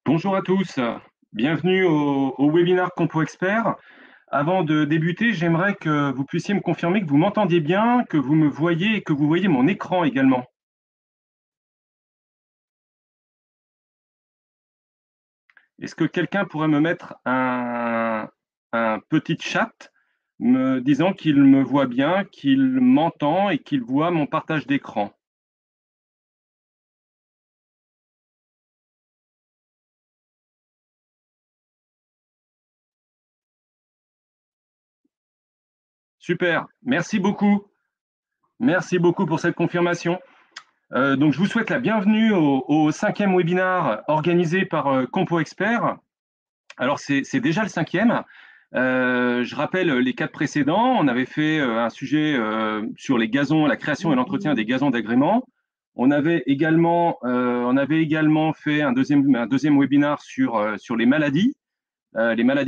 Bonjour à tous, bienvenue au webinaire Compo Expert. Avant de débuter, j'aimerais que vous puissiez me confirmer que vous m'entendiez bien, que vous me voyez et que vous voyez mon écran également. Est-ce que quelqu'un pourrait me mettre un petit chat me disant qu'il me voit bien, qu'il m'entend et qu'il voit mon partage d'écran? Super, merci beaucoup. Merci beaucoup pour cette confirmation. Donc, je vous souhaite la bienvenue au cinquième webinaire organisé par Compo Expert. Alors, c'est déjà le cinquième. Je rappelle les quatre précédents. On avait fait un sujet sur les gazons, la création et l'entretien des gazons d'agrément. On avait également fait un deuxième webinaire sur les maladies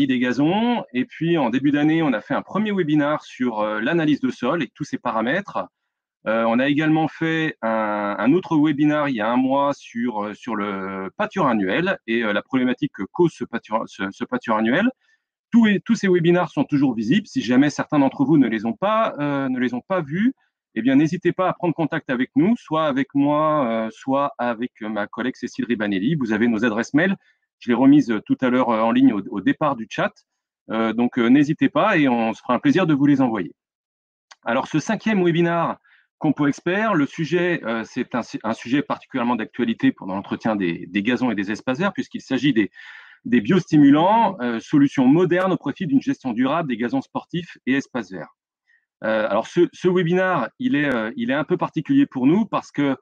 des gazons. Et puis, en début d'année, on a fait un premier webinaire sur l'analyse de sol et tous ses paramètres. On a également fait un autre webinaire il y a un mois sur le pâture annuel et la problématique que cause ce pâture annuel. Tous ces webinaires sont toujours visibles. Si jamais certains d'entre vous ne les ont pas vus, eh bien, n'hésitez pas à prendre contact avec nous, soit avec moi, soit avec ma collègue Cécile Ribanelli. Vous avez nos adresses mail. Je les remises tout à l'heure en ligne au départ du chat. Donc, n'hésitez pas et on se fera un plaisir de vous les envoyer. Alors, ce cinquième webinaire Compo Expert, le sujet, c'est un sujet particulièrement d'actualité pour l'entretien des gazons et des espaces verts, puisqu'il s'agit des biostimulants, solutions modernes au profit d'une gestion durable des gazons sportifs et espaces verts. Alors, ce webinaire, il est un peu particulier pour nous parce que,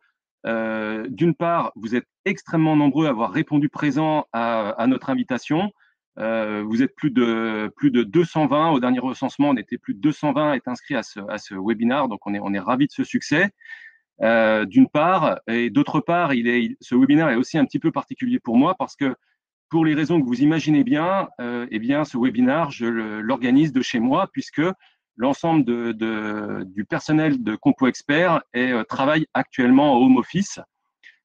d'une part, vous êtes extrêmement nombreux à avoir répondu présent à notre invitation. Vous êtes plus de 220. Au dernier recensement, on était plus de 220 à être inscrits à ce webinaire. Donc, on est ravis de ce succès, d'une part. Et d'autre part, ce webinaire est aussi un petit peu particulier pour moi parce que, pour les raisons que vous imaginez bien, eh bien, ce webinaire, je l'organise de chez moi puisque l'ensemble du personnel de Compo Expert travaille actuellement en home office.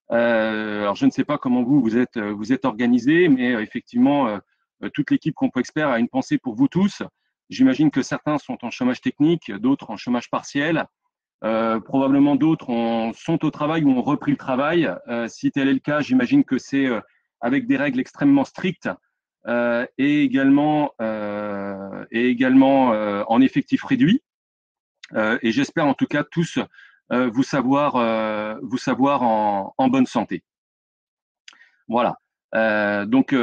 Alors, je ne sais pas comment vous êtes organisé, mais effectivement, toute l'équipe Compo Expert a une pensée pour vous tous. J'imagine que certains sont en chômage technique, d'autres en chômage partiel. Probablement d'autres sont au travail ou ont repris le travail. Si tel est le cas, j'imagine que c'est avec des règles extrêmement strictes et également en effectif réduit. Et j'espère en tout cas tous vous savoir en bonne santé. Voilà. Donc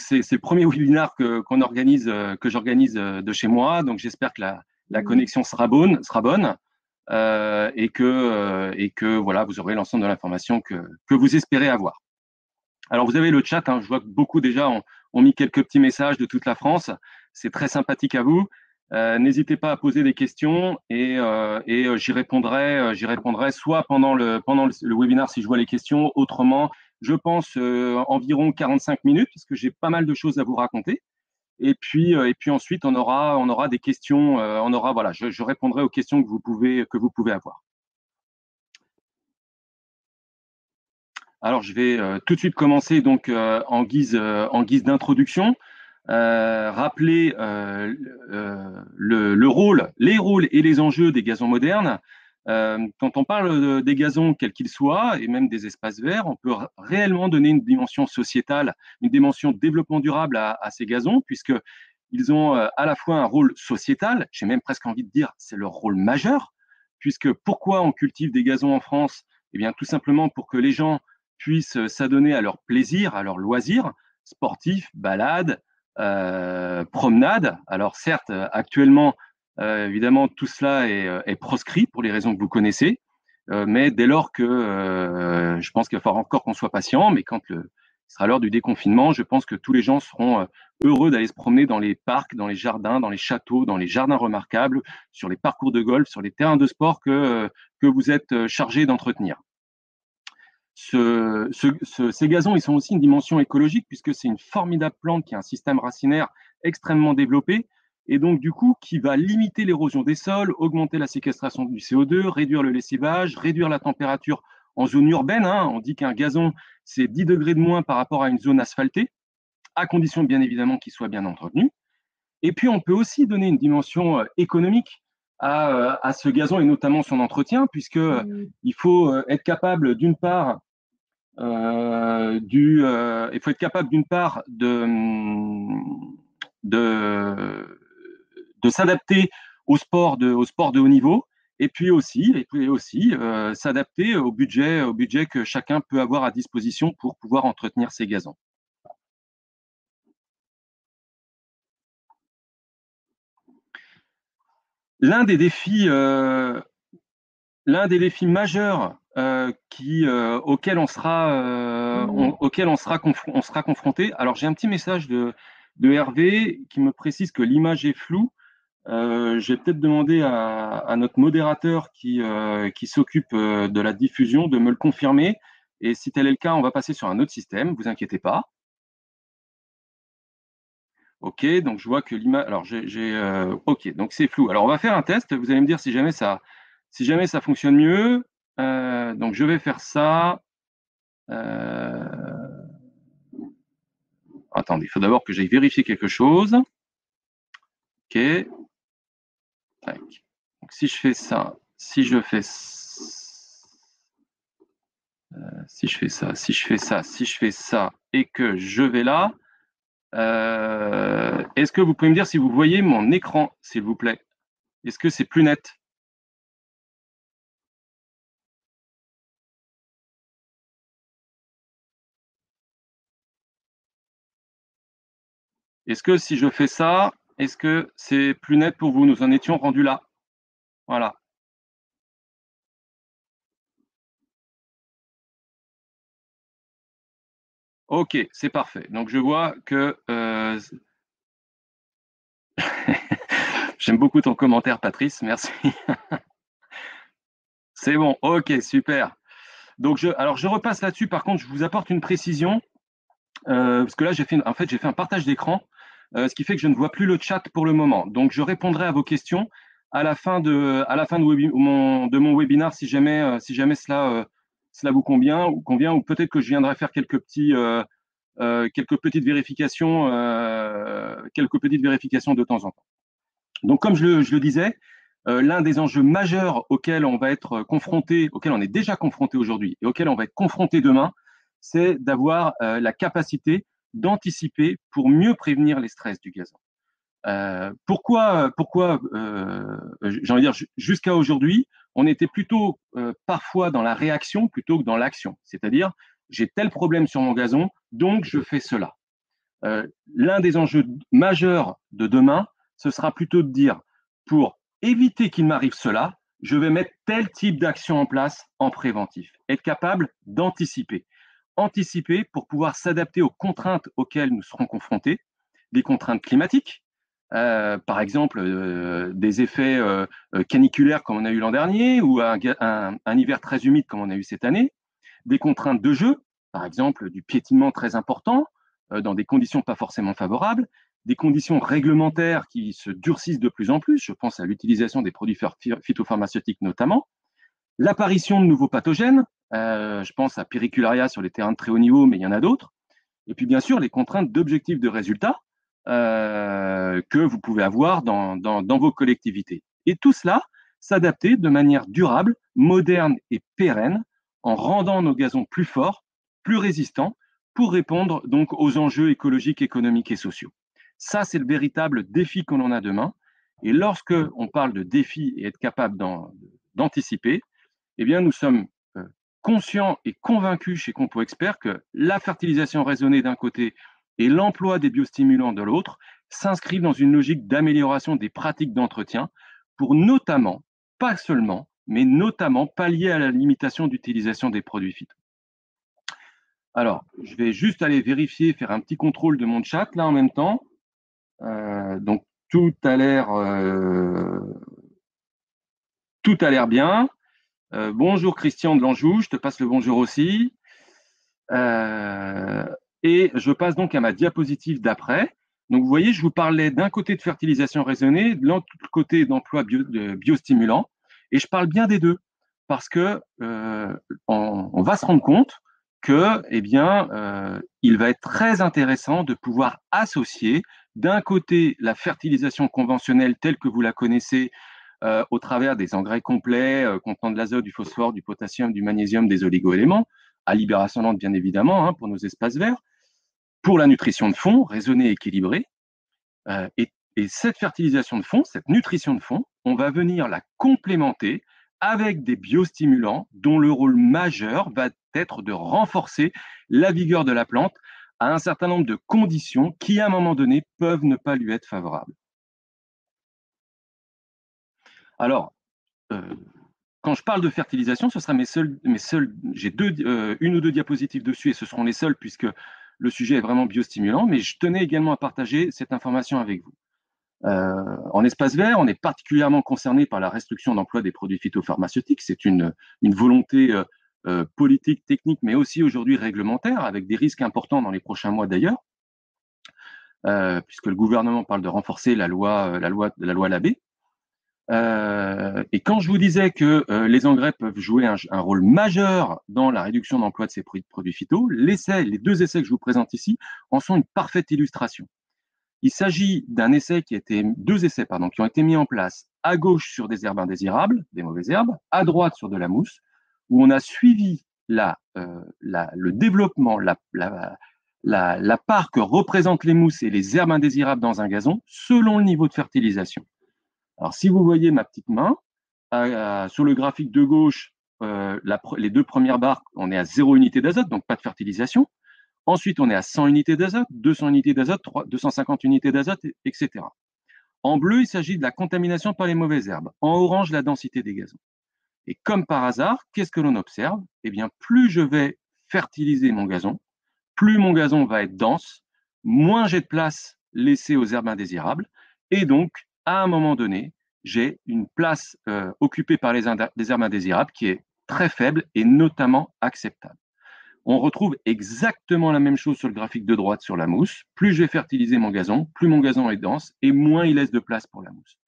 c'est le premier webinaire que j'organise de chez moi. Donc j'espère que la connexion sera bonne. Et que voilà, vous aurez l'ensemble de l'information que vous espérez avoir. Alors, vous avez le chat, hein, je vois que beaucoup déjà ont mis quelques petits messages de toute la France. C'est très sympathique à vous. N'hésitez pas à poser des questions et j'y répondrai soit pendant le webinaire si je vois les questions. Autrement, je pense environ 45 minutes parce que j'ai pas mal de choses à vous raconter. Et puis ensuite, on aura des questions. Voilà, je répondrai aux questions que vous pouvez avoir. Alors, je vais tout de suite commencer donc en guise d'introduction. Rappeler les rôles et les enjeux des gazons modernes. Quand on parle des gazons, quels qu'ils soient, et même des espaces verts, on peut réellement donner une dimension sociétale, une dimension de développement durable à ces gazons, puisqu'ils ont à la fois un rôle sociétal, j'ai même presque envie de dire c'est leur rôle majeur, puisque pourquoi on cultive des gazons en France? Eh bien, tout simplement pour que les gens puissent s'adonner à leur plaisir, à leur loisir, sportifs, balades, promenade. Alors certes, actuellement, évidemment, tout cela est proscrit pour les raisons que vous connaissez, mais dès lors que je pense qu'il va falloir encore qu'on soit patient, mais quand ce sera l'heure du déconfinement, je pense que tous les gens seront heureux d'aller se promener dans les parcs, dans les jardins, dans les châteaux, dans les jardins remarquables, sur les parcours de golf, sur les terrains de sport que vous êtes chargés d'entretenir. Ces gazons, ils sont aussi une dimension écologique puisque c'est une formidable plante qui a un système racinaire extrêmement développé et donc du coup qui va limiter l'érosion des sols, augmenter la séquestration du CO2, réduire le lessivage, réduire la température en zone urbaine. Hein. On dit qu'un gazon, c'est 10 degrés de moins par rapport à une zone asphaltée, à condition bien évidemment qu'il soit bien entretenu. Et puis, on peut aussi donner une dimension économique à ce gazon et notamment son entretien, puisque il faut être capable d'une part il faut être capable d'une part de s'adapter au sport de haut niveau, et puis aussi s'adapter au budget que chacun peut avoir à disposition pour pouvoir entretenir ses gazons. L'un des défis majeurs auquel on sera confronté. Alors j'ai un petit message de Hervé qui me précise que l'image est floue. Je vais peut-être demander à notre modérateur qui s'occupe de la diffusion de me le confirmer. Et si tel est le cas, on va passer sur un autre système. Vous inquiétez pas. Ok, donc je vois que l'image. Alors ok, donc c'est flou. Alors on va faire un test. Vous allez me dire si jamais ça fonctionne mieux. Donc je vais faire ça. Attendez, il faut d'abord que j'aille vérifier quelque chose. Ok. Tac. Donc si je fais ça, si je fais ça et que je vais là, est-ce que vous pouvez me dire si vous voyez mon écran, s'il vous plaît? Est-ce que c'est plus net? Est-ce que si je fais ça, est-ce que c'est plus net pour vous? Nous en étions rendus là. Voilà. Ok, c'est parfait. Donc je vois que j'aime beaucoup ton commentaire, Patrice. Merci. C'est bon. Ok, super. Donc alors je repasse là-dessus. Par contre, je vous apporte une précision parce que là j'ai fait un partage d'écran, ce qui fait que je ne vois plus le chat pour le moment. Donc je répondrai à vos questions à la fin de mon webinaire si jamais cela vous convient ou peut-être que je viendrai faire quelques petites vérifications de temps en temps. Donc, comme je le disais, l'un des enjeux majeurs auxquels on va être confronté, auxquels on est déjà confronté aujourd'hui et auxquels on va être confronté demain, c'est d'avoir la capacité d'anticiper pour mieux prévenir les stress du gazon. Pourquoi j'ai envie de dire, jusqu'à aujourd'hui, on était plutôt parfois dans la réaction plutôt que dans l'action. C'est-à-dire, j'ai tel problème sur mon gazon, donc je fais cela. L'un des enjeux majeurs de demain, ce sera plutôt de dire, pour éviter qu'il m'arrive cela, je vais mettre tel type d'action en place en préventif. Être capable d'anticiper. Anticiper pour pouvoir s'adapter aux contraintes auxquelles nous serons confrontés, des contraintes climatiques, par exemple des effets caniculaires comme on a eu l'an dernier, ou un hiver très humide comme on a eu cette année, des contraintes de jeu, par exemple du piétinement très important, dans des conditions pas forcément favorables, des conditions réglementaires qui se durcissent de plus en plus, je pense à l'utilisation des produits phytopharmaceutiques notamment, l'apparition de nouveaux pathogènes, je pense à Pyricularia sur les terrains de très haut niveau, mais il y en a d'autres, et puis bien sûr les contraintes d'objectifs de résultats que vous pouvez avoir dans vos collectivités. Et tout cela s'adapter de manière durable, moderne et pérenne, en rendant nos gazons plus forts, plus résistants, pour répondre donc aux enjeux écologiques, économiques et sociaux. Ça, c'est le véritable défi que l'on a demain. Et lorsque on parle de défi et être capable d'anticiper, eh bien, nous sommes conscients et convaincus chez Compo Expert que la fertilisation raisonnée d'un côté et l'emploi des biostimulants de l'autre s'inscrivent dans une logique d'amélioration des pratiques d'entretien pour notamment, pas seulement, mais notamment pallier à la limitation d'utilisation des produits phyto. Alors, je vais juste aller vérifier, faire un petit contrôle de mon chat là en même temps. Donc, tout a l'air bien. Bonjour Christian de l'Anjou, je te passe le bonjour aussi. Et je passe donc à ma diapositive d'après. Donc vous voyez, je vous parlais d'un côté de fertilisation raisonnée, de l'autre côté d'emploi de biostimulants, et je parle bien des deux. parce que on va se rendre compte que, eh bien, il va être très intéressant de pouvoir associer d'un côté la fertilisation conventionnelle telle que vous la connaissez au travers des engrais complets contenant de l'azote, du phosphore, du potassium, du magnésium, des oligoéléments, à libération lente bien évidemment hein, pour nos espaces verts, pour la nutrition de fond, raisonnée et équilibrée. Et cette fertilisation de fond, cette nutrition de fond, on va venir la complémenter avec des biostimulants dont le rôle majeur va être de renforcer la vigueur de la plante à un certain nombre de conditions qui, à un moment donné, peuvent ne pas lui être favorables. Alors, euh, quand je parle de fertilisation, ce sera j'ai une ou deux diapositives dessus et ce seront les seules puisque le sujet est vraiment biostimulant, mais je tenais également à partager cette information avec vous. En espace vert, on est particulièrement concerné par la restriction d'emploi des produits phytopharmaceutiques. C'est une volonté politique, technique, mais aussi aujourd'hui réglementaire, avec des risques importants dans les prochains mois d'ailleurs, puisque le gouvernement parle de renforcer la loi Labbé. Et quand je vous disais que les engrais peuvent jouer un rôle majeur dans la réduction d'emploi de ces produits phyto, les deux essais que je vous présente ici en sont une parfaite illustration. Il s'agit deux essais qui ont été mis en place à gauche sur des herbes indésirables, des mauvaises herbes, à droite sur de la mousse, où on a suivi le développement, la part que représentent les mousses et les herbes indésirables dans un gazon selon le niveau de fertilisation. Alors, si vous voyez ma petite main, sur le graphique de gauche, les deux premières barres, on est à 0 unité d'azote, donc pas de fertilisation. Ensuite, on est à 100 unités d'azote, 200 unités d'azote, 250 unités d'azote, etc. En bleu, il s'agit de la contamination par les mauvaises herbes. En orange, la densité des gazons. Et comme par hasard, qu'est-ce que l'on observe? Eh bien, plus je vais fertiliser mon gazon, plus mon gazon va être dense, moins j'ai de place laissée aux herbes indésirables. Et donc, à un moment donné, j'ai une place occupée par les herbes indésirables qui est très faible et notamment acceptable. On retrouve exactement la même chose sur le graphique de droite sur la mousse. Plus je vais fertiliser mon gazon, plus mon gazon est dense et moins il laisse de place pour la mousse.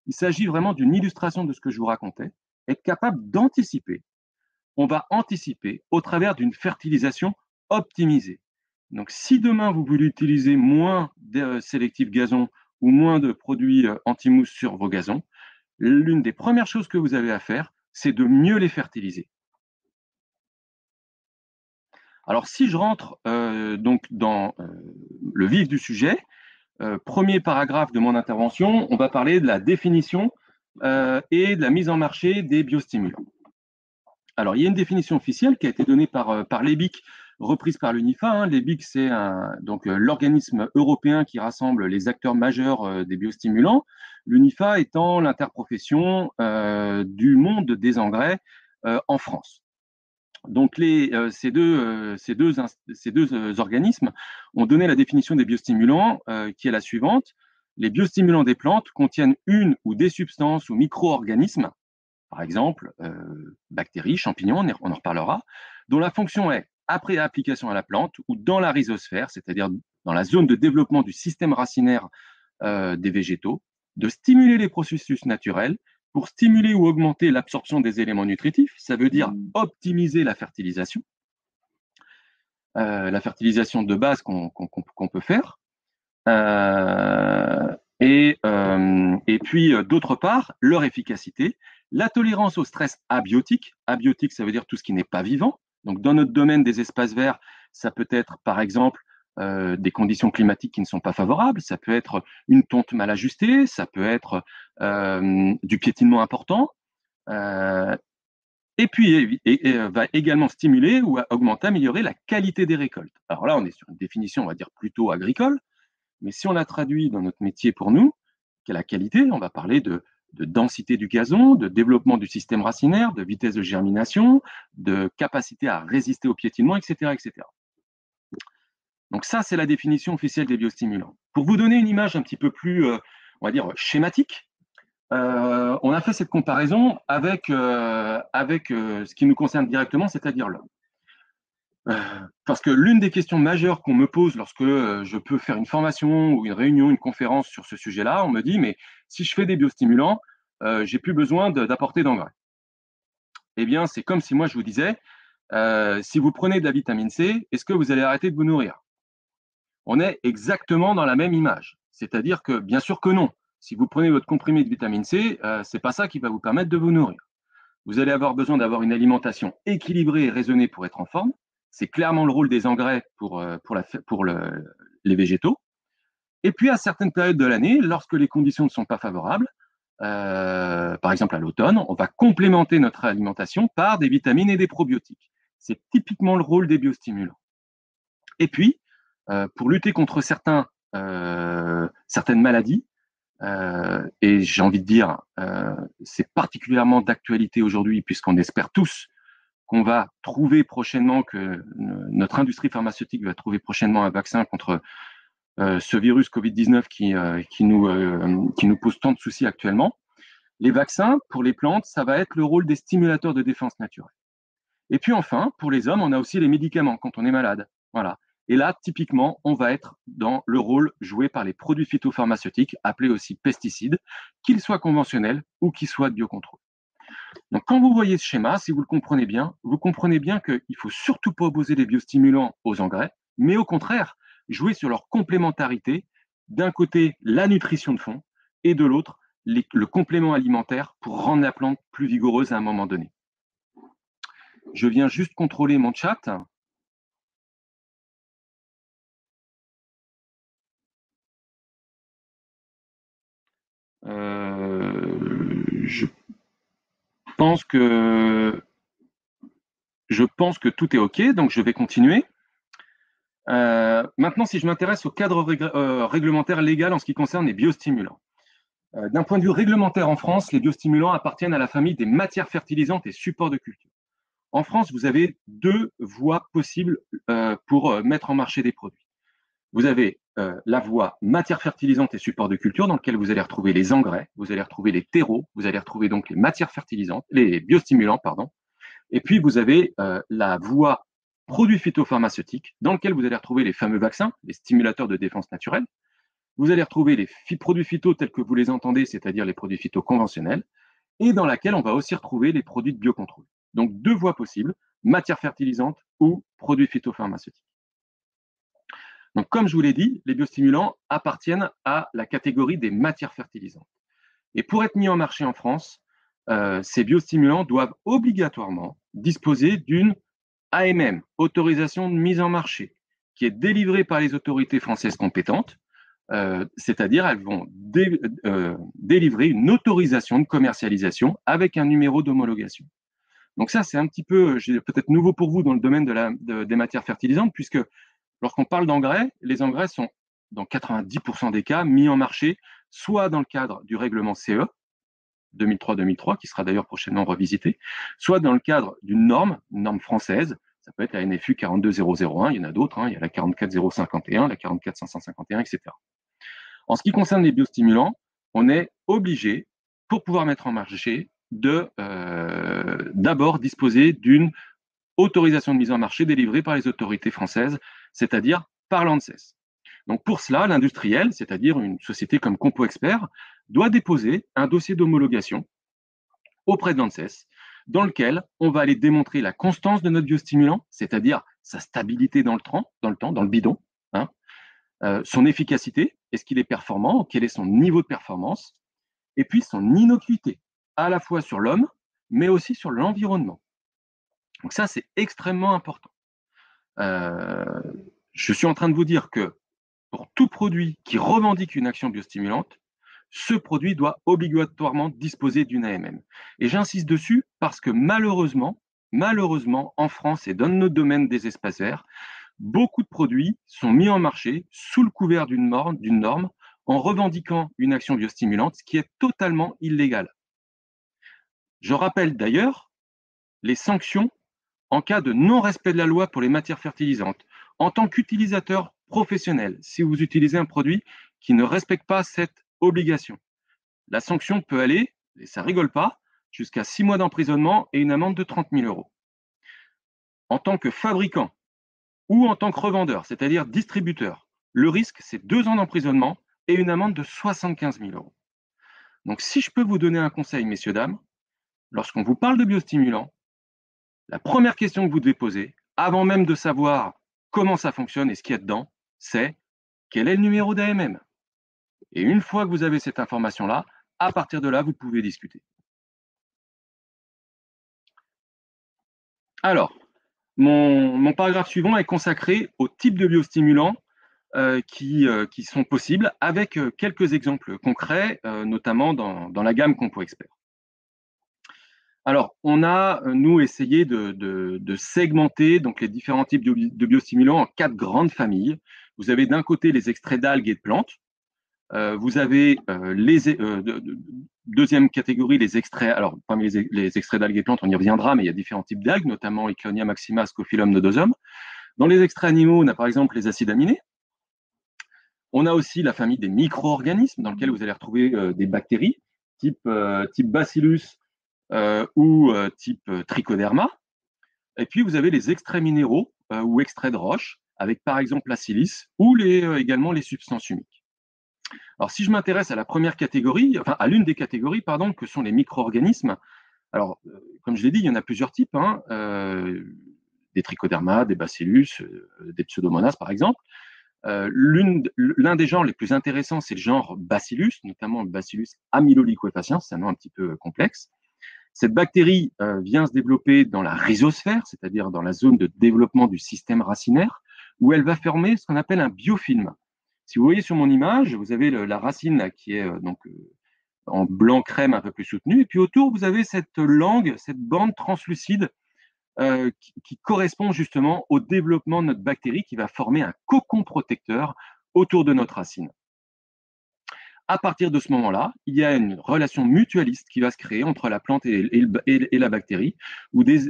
Il s'agit vraiment d'une illustration de ce que je vous racontais, être capable d'anticiper. On va anticiper au travers d'une fertilisation optimisée. Donc, si demain vous voulez utiliser moins de sélectifs gazon ou moins de produits anti-mousse sur vos gazons, l'une des premières choses que vous avez à faire, c'est de mieux les fertiliser. Alors, si je rentre donc dans le vif du sujet, premier paragraphe de mon intervention, on va parler de la définition et de la mise en marché des biostimulants. Alors, il y a une définition officielle qui a été donnée par l'EBIC, reprise par l'UNIFA. Hein. L'EBIC, c'est l'organisme européen qui rassemble les acteurs majeurs des biostimulants. L'UNIFA étant l'interprofession du monde des engrais en France. Donc, ces deux organismes ont donné la définition des biostimulants qui est la suivante. Les biostimulants des plantes contiennent une ou des substances ou micro-organismes, par exemple bactéries, champignons, on en reparlera, dont la fonction est, après application à la plante ou dans la rhizosphère, c'est-à-dire dans la zone de développement du système racinaire des végétaux, de stimuler les processus naturels pour stimuler ou augmenter l'absorption des éléments nutritifs, ça veut dire optimiser la fertilisation de base qu'on peut faire. Et puis, d'autre part, leur efficacité, la tolérance au stress abiotique. Abiotique, ça veut dire tout ce qui n'est pas vivant. Donc, dans notre domaine des espaces verts, ça peut être, par exemple, des conditions climatiques qui ne sont pas favorables, ça peut être une tonte mal ajustée, ça peut être du piétinement important, et puis va également stimuler ou augmenter, améliorer la qualité des récoltes. Alors là, on est sur une définition, on va dire, plutôt agricole, mais si on la traduit dans notre métier pour nous, quelle est la qualité, on va parler de densité du gazon, de développement du système racinaire, de vitesse de germination, de capacité à résister au piétinement, etc., etc. Donc ça, c'est la définition officielle des biostimulants. Pour vous donner une image un petit peu plus, on va dire, schématique, on a fait cette comparaison avec ce qui nous concerne directement, c'est-à-dire l'homme. Parce que l'une des questions majeures qu'on me pose lorsque je peux faire une formation ou une réunion, une conférence sur ce sujet-là, on me dit, mais si je fais des biostimulants, j'ai plus besoin d'apporter d'engrais. eh bien, c'est comme si moi je vous disais, si vous prenez de la vitamine C, est-ce que vous allez arrêter de vous nourrir? On est exactement dans la même image. C'est-à-dire que, bien sûr que non. Si vous prenez votre comprimé de vitamine C, c'est pas ça qui va vous permettre de vous nourrir. Vous allez avoir besoin d'avoir une alimentation équilibrée et raisonnée pour être en forme. C'est clairement le rôle des engrais pour les végétaux. Et puis, à certaines périodes de l'année, lorsque les conditions ne sont pas favorables, par exemple à l'automne, on va complémenter notre alimentation par des vitamines et des probiotiques. C'est typiquement le rôle des biostimulants. Et puis, pour lutter contre certaines maladies, et j'ai envie de dire, c'est particulièrement d'actualité aujourd'hui, puisqu'on espère tous qu'on va trouver prochainement, que notre industrie pharmaceutique va trouver prochainement un vaccin contre ce virus Covid-19 qui nous pose tant de soucis actuellement. Les vaccins, pour les plantes, ça va être le rôle des stimulateurs de défense naturelle. Et puis enfin, pour les hommes, on a aussi les médicaments quand on est malade. Voilà. Et là, typiquement, on va être dans le rôle joué par les produits phytopharmaceutiques, appelés aussi pesticides, qu'ils soient conventionnels ou qu'ils soient de biocontrôle. Donc, quand vous voyez ce schéma, si vous le comprenez bien, vous comprenez bien qu'il ne faut surtout pas opposer les biostimulants aux engrais, mais au contraire, jouer sur leur complémentarité. D'un côté, la nutrition de fond, et de l'autre, le complément alimentaire pour rendre la plante plus vigoureuse à un moment donné. Je viens juste contrôler mon chat. Je pense que tout est OK, donc je vais continuer. Maintenant, si je m'intéresse au cadre réglementaire légal en ce qui concerne les biostimulants. D'un point de vue réglementaire en France, les biostimulants appartiennent à la famille des matières fertilisantes et supports de culture. En France, vous avez deux voies possibles pour mettre en marché des produits. Vous avez la voie matières fertilisantes et supports de culture, dans lequel vous allez retrouver les engrais, vous allez retrouver les terreaux, vous allez retrouver donc les matières fertilisantes, les biostimulants, pardon. Et puis vous avez la voie produits phytopharmaceutiques, dans lequel vous allez retrouver les fameux vaccins, les stimulateurs de défense naturelle. Vous allez retrouver les produits phyto tels que vous les entendez, c'est-à-dire les produits phyto conventionnels, et dans laquelle on va aussi retrouver les produits de biocontrôle. Donc deux voies possibles, matières fertilisantes ou produits phytopharmaceutiques. Donc, comme je vous l'ai dit, les biostimulants appartiennent à la catégorie des matières fertilisantes. Et pour être mis en marché en France, ces biostimulants doivent obligatoirement disposer d'une AMM, autorisation de mise en marché, qui est délivrée par les autorités françaises compétentes, c'est-à-dire elles vont délivrer une autorisation de commercialisation avec un numéro d'homologation. Donc ça, c'est un petit peu, peut-être nouveau pour vous dans le domaine des matières fertilisantes, puisque lorsqu'on parle d'engrais, les engrais sont, dans 90% des cas, mis en marché, soit dans le cadre du règlement CE 2003-2003, qui sera d'ailleurs prochainement revisité, soit dans le cadre d'une norme française. Ça peut être la NFU 42001, il y en a d'autres, hein, il y a la 44051, la 44551, etc. En ce qui concerne les biostimulants, on est obligé, pour pouvoir mettre en marché, d'abord disposer d'une autorisation de mise en marché délivrée par les autorités françaises, c'est-à-dire par l'ANSES. Donc pour cela, l'industriel, c'est-à-dire une société comme Compo Expert, doit déposer un dossier d'homologation auprès de l'ANSES, dans lequel on va aller démontrer la constance de notre biostimulant, c'est-à-dire sa stabilité dans le temps, dans le bidon, hein, son efficacité, est-ce qu'il est performant, quel est son niveau de performance, et puis son innocuité, à la fois sur l'homme, mais aussi sur l'environnement. Donc ça, c'est extrêmement important. Je suis en train de vous dire que pour tout produit qui revendique une action biostimulante, ce produit doit obligatoirement disposer d'une AMM. Et j'insiste dessus parce que malheureusement, en France et dans notre domaine des espaces verts, beaucoup de produits sont mis en marché sous le couvert d'une norme en revendiquant une action biostimulante, ce qui est totalement illégal. Je rappelle d'ailleurs les sanctions en cas de non-respect de la loi pour les matières fertilisantes. En tant qu'utilisateur professionnel, si vous utilisez un produit qui ne respecte pas cette obligation, la sanction peut aller, et ça rigole pas, jusqu'à 6 mois d'emprisonnement et une amende de 30 000 euros. En tant que fabricant ou en tant que revendeur, c'est-à-dire distributeur, le risque, c'est 2 ans d'emprisonnement et une amende de 75 000 euros. Donc, si je peux vous donner un conseil, messieurs, dames, lorsqu'on vous parle de biostimulants, La première question que vous devez poser, avant même de savoir comment ça fonctionne et ce qu'il y a dedans, c'est quel est le numéro d'AMM? Et une fois que vous avez cette information-là, à partir de là, vous pouvez discuter. Alors, mon paragraphe suivant est consacré au type de biostimulants qui sont possibles avec quelques exemples concrets, notamment dans la gamme Compo Expert. Alors, on a, nous, essayé de segmenter donc, les différents types de biostimulants en 4 grandes familles. Vous avez d'un côté les extraits d'algues et de plantes. Vous avez deuxième catégorie, les extraits. Alors, parmi les extraits d'algues et de plantes, on y reviendra, mais il y a différents types d'algues, notamment Ecklonia maxima, Scophyllum nodosum. Dans les extraits animaux, on a par exemple les acides aminés. On a aussi la famille des micro-organismes, dans lequel vous allez retrouver des bactéries, type Bacillus ou type Trichoderma. Et puis, vous avez les extraits minéraux ou extraits de roche, avec par exemple la silice ou également les substances humiques. Alors, si je m'intéresse à la première catégorie, enfin à l'une des catégories, pardon, que sont les micro-organismes, alors, comme je l'ai dit, il y en a plusieurs types, hein, des trichoderma, des bacillus, des pseudomonas par exemple. L'un des genres les plus intéressants, c'est le genre Bacillus, notamment le Bacillus amyloliquefaciens, c'est un nom un petit peu complexe. Cette bactérie vient se développer dans la rhizosphère, c'est-à-dire dans la zone de développement du système racinaire, où elle va former ce qu'on appelle un biofilm. Si vous voyez sur mon image, vous avez la racine là, qui est en blanc crème un peu plus soutenue, et puis autour, vous avez cette langue, cette bande translucide qui correspond justement au développement de notre bactérie qui va former un cocon protecteur autour de notre racine. À partir de ce moment-là, il y a une relation mutualiste qui va se créer entre la plante et la bactérie,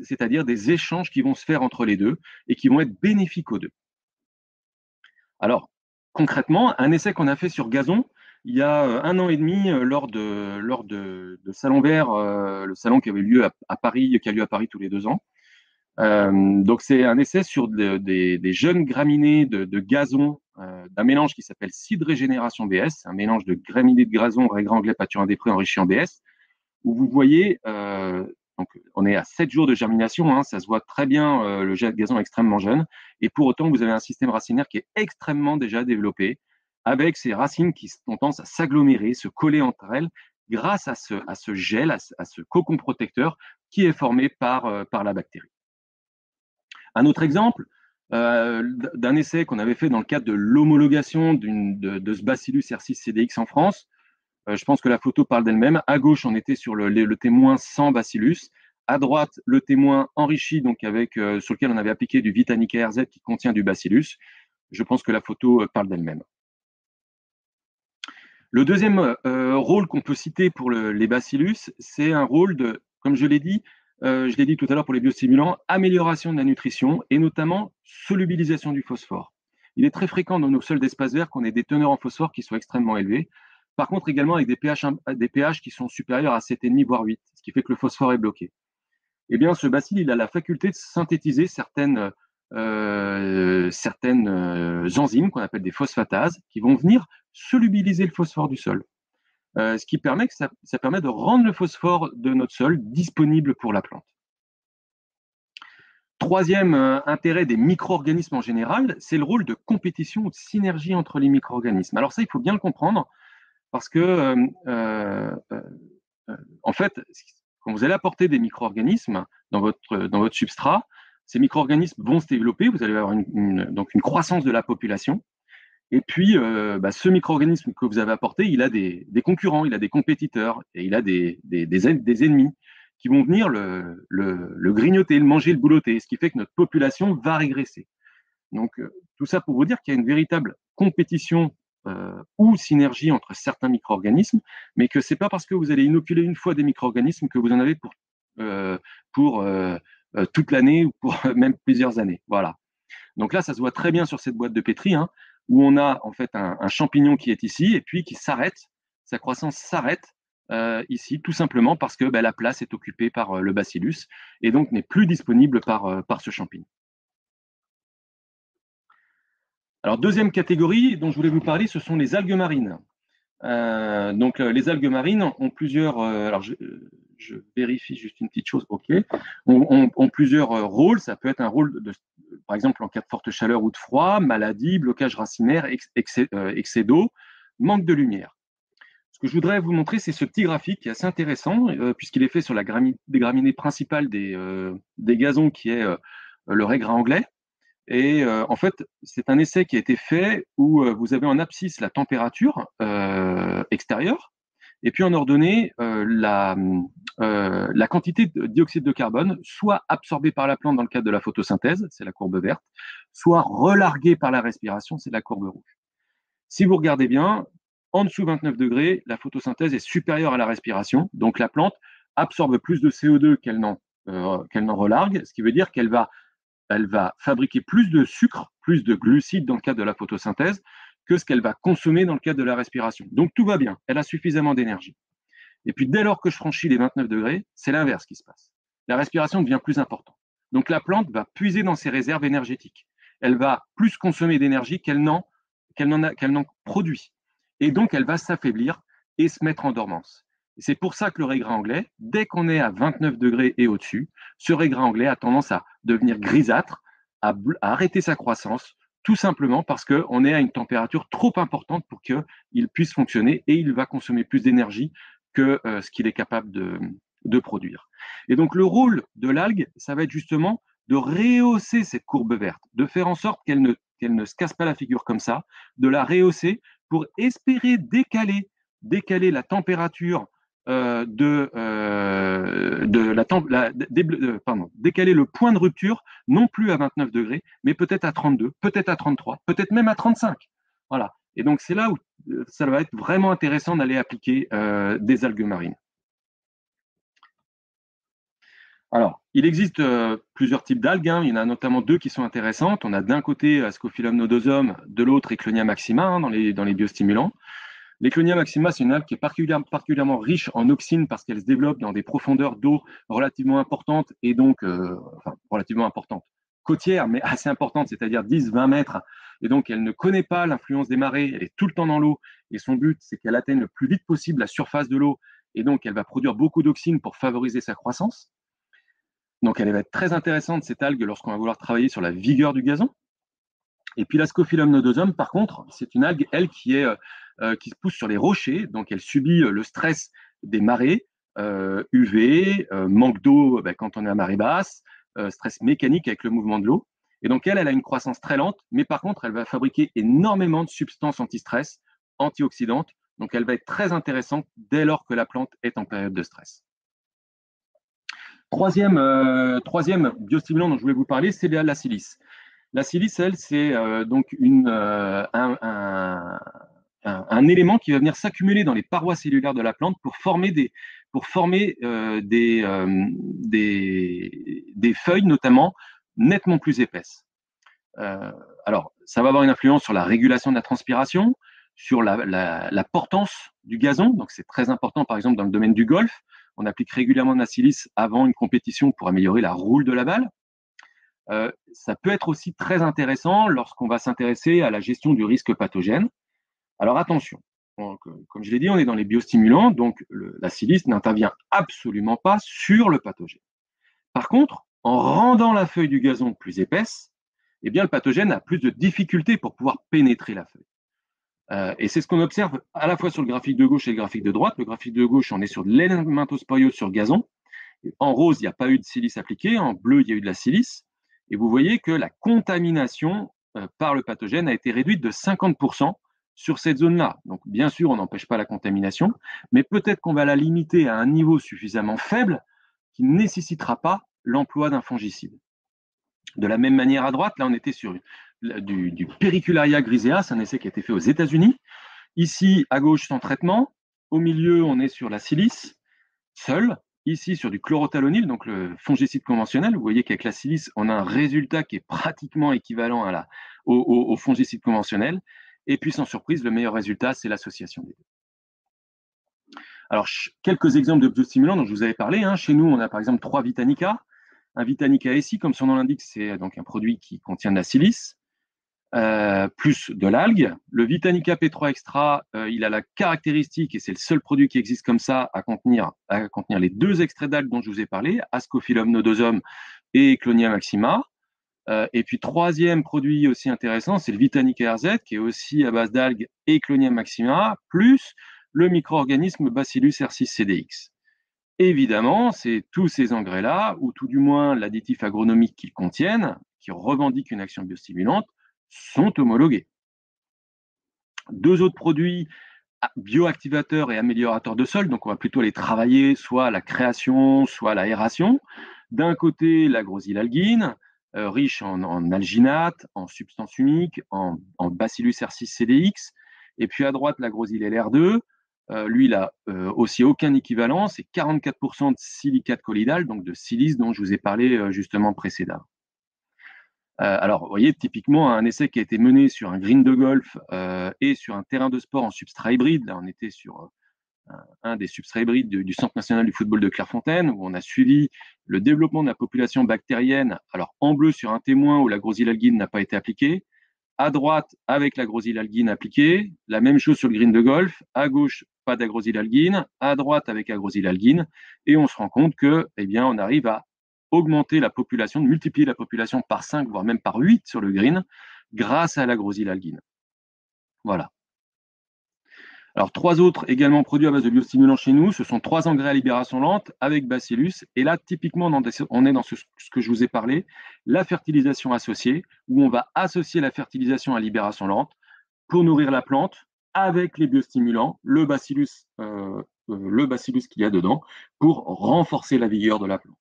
c'est-à-dire des échanges qui vont se faire entre les deux et qui vont être bénéfiques aux deux. Alors, concrètement, un essai qu'on a fait sur gazon, il y a 1 an et demi, lors de Salon Vert, le salon qui avait lieu à Paris, qui a lieu à Paris tous les 2 ans. Donc, c'est un essai sur des jeunes graminées de gazon, d'un mélange qui s'appelle Seed Régénération BS, un mélange de graminées de gazon, raigrans, anglais, pâturage des prés enrichi en BS, où vous voyez, donc on est à 7 jours de germination, hein, ça se voit très bien, le gazon est extrêmement jeune, et pour autant, vous avez un système racinaire qui est extrêmement déjà développé, avec ces racines qui ont tendance à s'agglomérer, se coller entre elles, grâce à ce gel, à ce cocon protecteur qui est formé par la bactérie. Un autre exemple d'un essai qu'on avait fait dans le cadre de l'homologation de ce Bacillus R6 CDX en France. Je pense que la photo parle d'elle-même. À gauche, on était sur le témoin sans Bacillus. À droite, le témoin enrichi, donc sur lequel on avait appliqué du Vitanica RZ qui contient du Bacillus. Je pense que la photo parle d'elle-même. Le deuxième rôle qu'on peut citer pour les Bacillus, c'est un rôle de, comme je l'ai dit tout à l'heure pour les biostimulants, amélioration de la nutrition et notamment solubilisation du phosphore. Il est très fréquent dans nos sols d'espace vert qu'on ait des teneurs en phosphore qui soient extrêmement élevées. Par contre, également avec des pH qui sont supérieurs à 7,5 voire 8, ce qui fait que le phosphore est bloqué. Eh bien, ce bacille, il a la faculté de synthétiser certaines enzymes qu'on appelle des phosphatases qui vont venir solubiliser le phosphore du sol. Ce qui permet que ça permet de rendre le phosphore de notre sol disponible pour la plante. Troisième intérêt des micro-organismes en général, c'est le rôle de compétition ou de synergie entre les micro-organismes. Alors ça, il faut bien le comprendre parce que, en fait, quand vous allez apporter des micro-organismes dans votre substrat, ces micro-organismes vont se développer, vous allez avoir donc une croissance de la population. Et puis, ce micro-organisme que vous avez apporté, il a des concurrents, il a des compétiteurs, et il a des ennemis qui vont venir le grignoter, le manger, le boulotter, ce qui fait que notre population va régresser. Donc, tout ça pour vous dire qu'il y a une véritable compétition ou synergie entre certains micro-organismes, mais que c'est pas parce que vous allez inoculer une fois des micro-organismes que vous en avez pour toute l'année ou pour même plusieurs années. Voilà. Donc là, ça se voit très bien sur cette boîte de pétri, hein, où on a en fait un champignon qui est ici et puis qui s'arrête, sa croissance s'arrête ici, tout simplement parce que la place est occupée par le bacillus et donc n'est plus disponible par ce champignon. Alors, deuxième catégorie dont je voulais vous parler, ce sont les algues marines. Donc, les algues marines ont plusieurs. Alors, je je vérifie juste une petite chose. OK. Ont plusieurs rôles. Ça peut être un rôle, par exemple, en cas de forte chaleur ou de froid, maladie, blocage racinaire, excès d'eau, manque de lumière. Ce que je voudrais vous montrer, c'est ce petit graphique qui est assez intéressant, puisqu'il est fait sur la graminée principale des gazons, qui est le régras anglais. Et en fait, c'est un essai qui a été fait où vous avez en abscisse la température extérieure, et puis en ordonnée la quantité de dioxyde de carbone, soit absorbée par la plante dans le cadre de la photosynthèse, c'est la courbe verte, soit relarguée par la respiration, c'est la courbe rouge. Si vous regardez bien, en dessous de 29 degrés, la photosynthèse est supérieure à la respiration, donc la plante absorbe plus de CO2 qu'elle n'en relargue, ce qui veut dire qu'elle va fabriquer plus de sucre, plus de glucides dans le cadre de la photosynthèse que ce qu'elle va consommer dans le cadre de la respiration. Donc tout va bien, elle a suffisamment d'énergie. Et puis dès lors que je franchis les 29 degrés, c'est l'inverse qui se passe. La respiration devient plus importante. Donc la plante va puiser dans ses réserves énergétiques. Elle va plus consommer d'énergie qu'elle n'en produit. Et donc elle va s'affaiblir et se mettre en dormance. C'est pour ça que le régras anglais, dès qu'on est à 29 degrés et au-dessus, ce régras anglais a tendance à devenir grisâtre, à arrêter sa croissance, tout simplement parce qu'on est à une température trop importante pour qu'il puisse fonctionner, et il va consommer plus d'énergie que ce qu'il est capable de produire. Et donc le rôle de l'algue, ça va être justement de rehausser cette courbe verte, de faire en sorte qu'elle ne se casse pas la figure comme ça, de la rehausser pour espérer décaler la température décaler le point de rupture, non plus à 29 degrés, mais peut-être à 32, peut-être à 33, peut-être même à 35. Voilà. Et donc c'est là où ça va être vraiment intéressant d'aller appliquer des algues marines. Alors, il existe plusieurs types d'algues, hein. Il y en a notamment deux qui sont intéressantes. On a d'un côté Scophilum nodosum, de l'autre Ecklonia maxima, hein, dans les biostimulants. L'Ecklonia maxima, c'est une algue qui est particulièrement riche en auxine parce qu'elle se développe dans des profondeurs d'eau relativement importantes, et donc, relativement importantes, côtières, mais assez importantes, c'est-à-dire 10-20 mètres. Et donc, elle ne connaît pas l'influence des marées, elle est tout le temps dans l'eau, et son but, c'est qu'elle atteigne le plus vite possible la surface de l'eau, et donc elle va produire beaucoup d'auxine pour favoriser sa croissance. Donc, elle va être très intéressante, cette algue, lorsqu'on va vouloir travailler sur la vigueur du gazon. Et puis la Scophilum nodosum, par contre, c'est une algue, elle, qui se pousse sur les rochers, donc elle subit le stress des marées, UV, manque d'eau quand on est à marée basse, stress mécanique avec le mouvement de l'eau. Et donc elle a une croissance très lente, mais par contre, elle va fabriquer énormément de substances anti-stress, antioxydantes. Donc elle va être très intéressante dès lors que la plante est en période de stress. Troisième biostimulant dont je voulais vous parler, c'est la silice. La silice, elle, c'est donc un élément qui va venir s'accumuler dans les parois cellulaires de la plante pour former des feuilles, notamment, nettement plus épaisses. Alors, ça va avoir une influence sur la régulation de la transpiration, sur la portance du gazon. Donc, c'est très important, par exemple, dans le domaine du golf. On applique régulièrement de la silice avant une compétition pour améliorer la roule de la balle. Ça peut être aussi très intéressant lorsqu'on va s'intéresser à la gestion du risque pathogène. Alors attention, donc, comme je l'ai dit, on est dans les biostimulants, donc la silice n'intervient absolument pas sur le pathogène. Par contre, en rendant la feuille du gazon plus épaisse, eh bien, le pathogène a plus de difficultés pour pouvoir pénétrer la feuille. Et c'est ce qu'on observe à la fois sur le graphique de gauche et le graphique de droite. Le graphique de gauche, on est sur de l'helminthosporiose sur gazon. En rose, il n'y a pas eu de silice appliquée. En bleu, il y a eu de la silice. Et vous voyez que la contamination par le pathogène a été réduite de 50% sur cette zone-là. Donc, bien sûr, on n'empêche pas la contamination, mais peut-être qu'on va la limiter à un niveau suffisamment faible qui ne nécessitera pas l'emploi d'un fongicide. De la même manière, à droite, là, on était sur du Pericularia grisea, c'est un essai qui a été fait aux États-Unis. Ici, à gauche, sans traitement. Au milieu, on est sur la silice, seule. Ici, sur du chlorothalonil, donc le fongicide conventionnel. Vous voyez qu'avec la silice, on a un résultat qui est pratiquement équivalent au fongicide conventionnel. Et puis, sans surprise, le meilleur résultat, c'est l'association des deux. Alors, quelques exemples de biostimulants dont je vous avais parlé. Hein. Chez nous, on a par exemple 3 Vitanica. Un Vitanica SI, comme son nom l'indique, c'est donc un produit qui contient de la silice. plus de l'algue. Le Vitanica P3 Extra, il a la caractéristique, et c'est le seul produit qui existe comme ça, à contenir les 2 extraits d'algues dont je vous ai parlé, Ascophyllum nodosum et Clonia maxima. Et puis, 3e produit aussi intéressant, c'est le Vitanica RZ, qui est aussi à base d'algues et Clonia maxima, plus le micro-organisme Bacillus R6-CDX. Évidemment, c'est tous ces engrais-là, ou tout du moins l'additif agronomique qu'ils contiennent, qui revendiquent une action biostimulante, sont homologués. 2 autres produits bioactivateurs et améliorateurs de sol, donc on va plutôt les travailler soit à la création, soit à l'aération. D'un côté, la grosylalgine, riche en alginate, en substances humiques, en Bacillus R6-CDX, et puis à droite, la grosylLR2, lui, il n'a aussi aucun équivalent, c'est 44% de silicate collidal, donc de silice dont je vous ai parlé justement précédemment. Alors, vous voyez, typiquement, un essai qui a été mené sur un green de golf et sur un terrain de sport en substrat hybride. Là, on était sur un des substrats hybrides du Centre national du football de Clairefontaine, où on a suivi le développement de la population bactérienne, alors en bleu sur un témoin où la grosylalgine n'a pas été appliquée, à droite avec la grosylalgine appliquée, la même chose sur le green de golf, à gauche pas d'agrosylalgine, à droite avec agrosylalgine, et on se rend compte que, eh bien, on arrive à augmenter la population, de multiplier la population par 5, voire même par 8 sur le green, grâce à la grosylalgine. Voilà. Alors, 3 autres également produits à base de biostimulants chez nous, ce sont 3 engrais à libération lente avec Bacillus. Et là, typiquement, on est dans ce que je vous ai parlé, la fertilisation associée, où on va associer la fertilisation à libération lente pour nourrir la plante avec les biostimulants, le Bacillus qu'il y a dedans, pour renforcer la vigueur de la plante.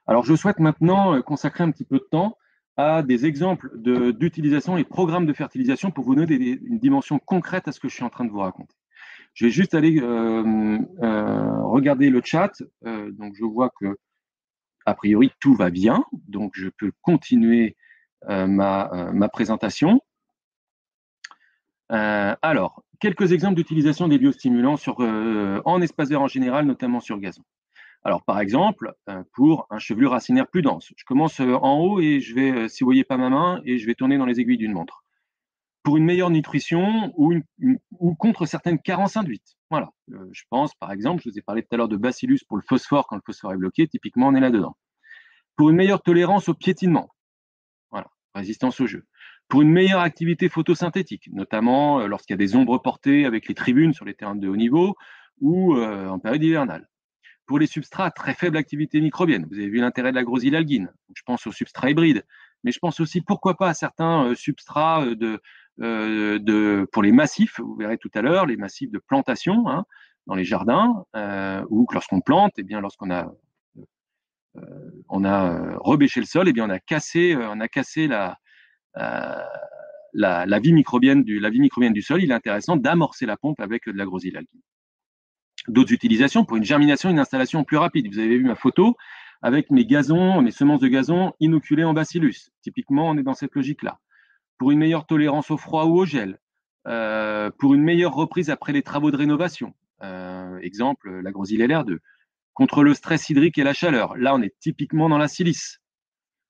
Alors, je souhaite maintenant consacrer un petit peu de temps à des exemples d'utilisation et programmes de fertilisation pour vous donner une dimension concrète à ce que je suis en train de vous raconter. Je vais juste aller regarder le chat. Donc, je vois que, a priori, tout va bien. Donc, je peux continuer ma présentation. Alors, quelques exemples d'utilisation des biostimulants en espace vert en général, notamment sur gazon. Alors, par exemple, pour un chevelu racinaire plus dense, je commence en haut et je vais, si vous voyez pas ma main, et je vais tourner dans les aiguilles d'une montre. Pour une meilleure nutrition ou contre certaines carences induites. Voilà. Je pense, par exemple, je vous ai parlé tout à l'heure de Bacillus pour le phosphore quand le phosphore est bloqué, typiquement, on est là-dedans. Pour une meilleure tolérance au piétinement. Voilà. Résistance au jeu. Pour une meilleure activité photosynthétique, notamment lorsqu'il y a des ombres portées avec les tribunes sur les terrains de haut niveau ou en période hivernale. Pour les substrats à très faible activité microbienne, vous avez vu l'intérêt de la grosylalgine. Je pense aux substrats hybrides, mais je pense aussi, pourquoi pas, à certains substrats pour les massifs. Vous verrez tout à l'heure, les massifs de plantation dans les jardins, ou que lorsqu'on plante, eh bien, lorsqu'on a rebêché le sol, eh bien, on a cassé la vie microbienne du sol. Il est intéressant d'amorcer la pompe avec de la grosylalgine. D'autres utilisations pour une germination et une installation plus rapide. Vous avez vu ma photo avec mes semences de gazon inoculées en bacillus. Typiquement, on est dans cette logique-là. Pour une meilleure tolérance au froid ou au gel, pour une meilleure reprise après les travaux de rénovation. Exemple, la grosylLR2. Contre le stress hydrique et la chaleur. Là, on est typiquement dans la silice.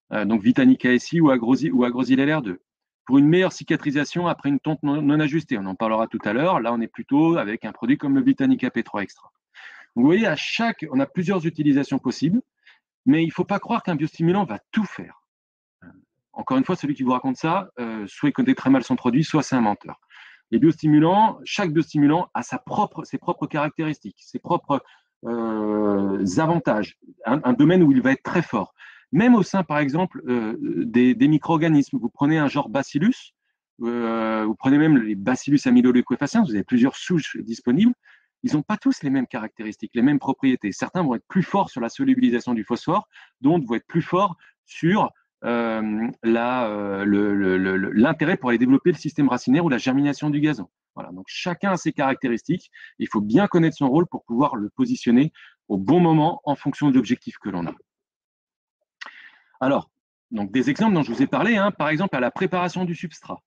Donc Vitanica SI ou agrosyllLR2. Pour une meilleure cicatrisation après une tonte non ajustée, on en parlera tout à l'heure. Là, on est plutôt avec un produit comme le Vitanica P3 Extra. Donc, vous voyez, on a plusieurs utilisations possibles, mais il ne faut pas croire qu'un biostimulant va tout faire. Encore une fois, celui qui vous raconte ça, soit il connaît très mal son produit, soit c'est un menteur. Les biostimulants, chaque biostimulant a ses propres caractéristiques, ses propres avantages, un domaine où il va être très fort. Même au sein, par exemple, des micro-organismes, vous prenez un genre Bacillus, vous prenez même les Bacillus amyloleucophaciens, vous avez plusieurs souches disponibles, ils n'ont pas tous les mêmes caractéristiques, les mêmes propriétés. Certains vont être plus forts sur la solubilisation du phosphore, d'autres vont être plus forts sur l'intérêt pour aller développer le système racinaire ou la germination du gazon. Voilà, donc chacun a ses caractéristiques. Il faut bien connaître son rôle pour pouvoir le positionner au bon moment en fonction de l'objectif que l'on a. Alors, donc des exemples dont je vous ai parlé, par exemple à la préparation du substrat.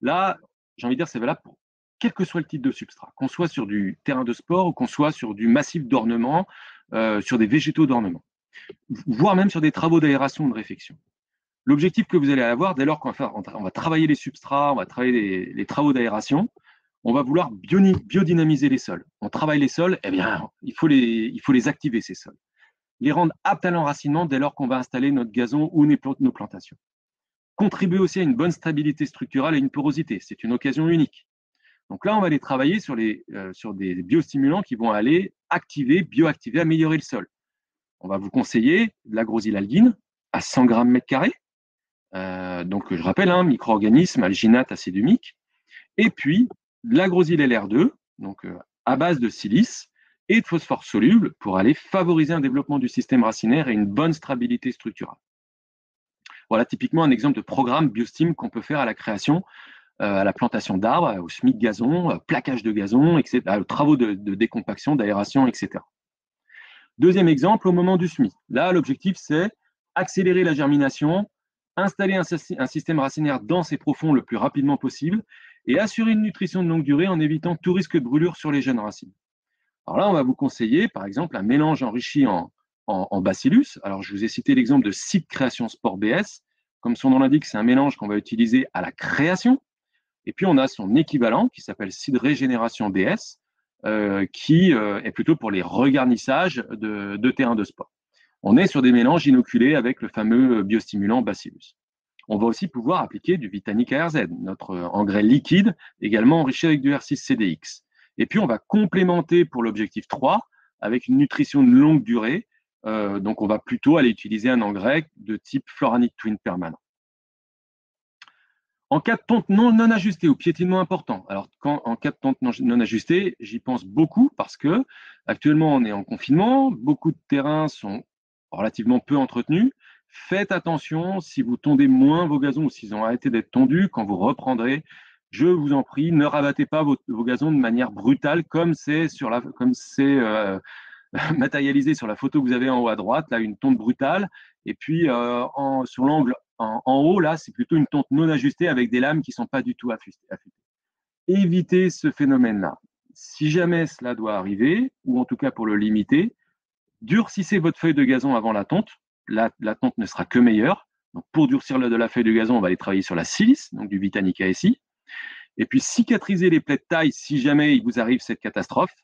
Là, j'ai envie de dire, c'est valable pour quel que soit le type de substrat, qu'on soit sur du terrain de sport ou qu'on soit sur du massif d'ornement, sur des végétaux d'ornement, voire même sur des travaux d'aération ou de réfection. L'objectif que vous allez avoir, dès lors qu'on va travailler les substrats, on va travailler les travaux d'aération, on va vouloir biodynamiser les sols. On travaille les sols, eh bien, il faut les activer, ces sols. Les rendre aptes à l'enracinement dès lors qu'on va installer notre gazon ou nos plantations. Contribuer aussi à une bonne stabilité structurelle et une porosité. C'est une occasion unique. Donc là, on va aller travailler sur des biostimulants qui vont aller bioactiver, améliorer le sol. On va vous conseiller de l'agrosylalgine à 100 grammes mètre carré. Donc, je rappelle, micro-organisme, alginate, acide humique. Et puis, de l'agrosyl LR2, donc à base de silice et de phosphore soluble pour aller favoriser un développement du système racinaire et une bonne stabilité structurale. Voilà typiquement un exemple de programme biostim qu'on peut faire à la création, à la plantation d'arbres, au semis de gazon, plaquage de gazon, etc., aux travaux de décompaction, d'aération, etc. Deuxième exemple, au moment du semis. Là, l'objectif, c'est accélérer la germination, installer un système racinaire dense et profond le plus rapidement possible et assurer une nutrition de longue durée en évitant tout risque de brûlure sur les jeunes racines. Alors là, on va vous conseiller, par exemple, un mélange enrichi en bacillus. Alors, je vous ai cité l'exemple de Seed Création Sport BS. Comme son nom l'indique, c'est un mélange qu'on va utiliser à la création. Et puis, on a son équivalent qui s'appelle Seed Régénération BS, qui est plutôt pour les regarnissages de terrains de sport. On est sur des mélanges inoculés avec le fameux biostimulant Bacillus. On va aussi pouvoir appliquer du Vitanic ARZ, notre engrais liquide, également enrichi avec du R6CDX. Et puis, on va complémenter pour l'objectif 3 avec une nutrition de longue durée. Donc, on va plutôt aller utiliser un engrais de type Floranic Twin permanent. En cas de tonte non ajustée ou piétinement important, alors en cas de tonte non ajustée, j'y pense beaucoup parce que actuellement on est en confinement, beaucoup de terrains sont relativement peu entretenus. Faites attention si vous tondez moins vos gazons ou s'ils ont arrêté d'être tondus, quand vous reprendrez, je vous en prie, ne rabattez pas vos gazons de manière brutale comme c'est matérialisé sur la photo que vous avez en haut à droite, là une tonte brutale, et puis sur l'angle en haut, là, c'est plutôt une tonte non ajustée avec des lames qui ne sont pas du tout affûtées. Évitez ce phénomène-là. Si jamais cela doit arriver, ou en tout cas pour le limiter, durcissez votre feuille de gazon avant la tonte. La tonte ne sera que meilleure. Donc pour durcir de la feuille de gazon, on va aller travailler sur la silice, donc du Vitanic ASI. Et puis cicatrisez les plaies de taille si jamais il vous arrive cette catastrophe,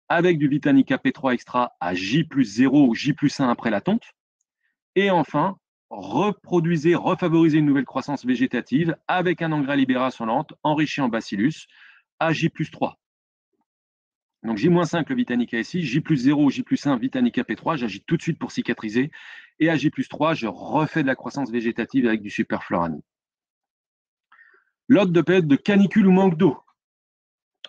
avec du Vitanic AP3 extra à J+0 ou J+1 après la tonte. Et enfin, refavoriser une nouvelle croissance végétative avec un engrais libération lente enrichi en bacillus à J+3. Donc J-5 le Vitanic ASI, J+0 J+1 Vitanic AP3, j'agite tout de suite pour cicatriser. Et à J+3, je refais de la croissance végétative avec du superflorani. L'autre de période de canicule ou manque d'eau.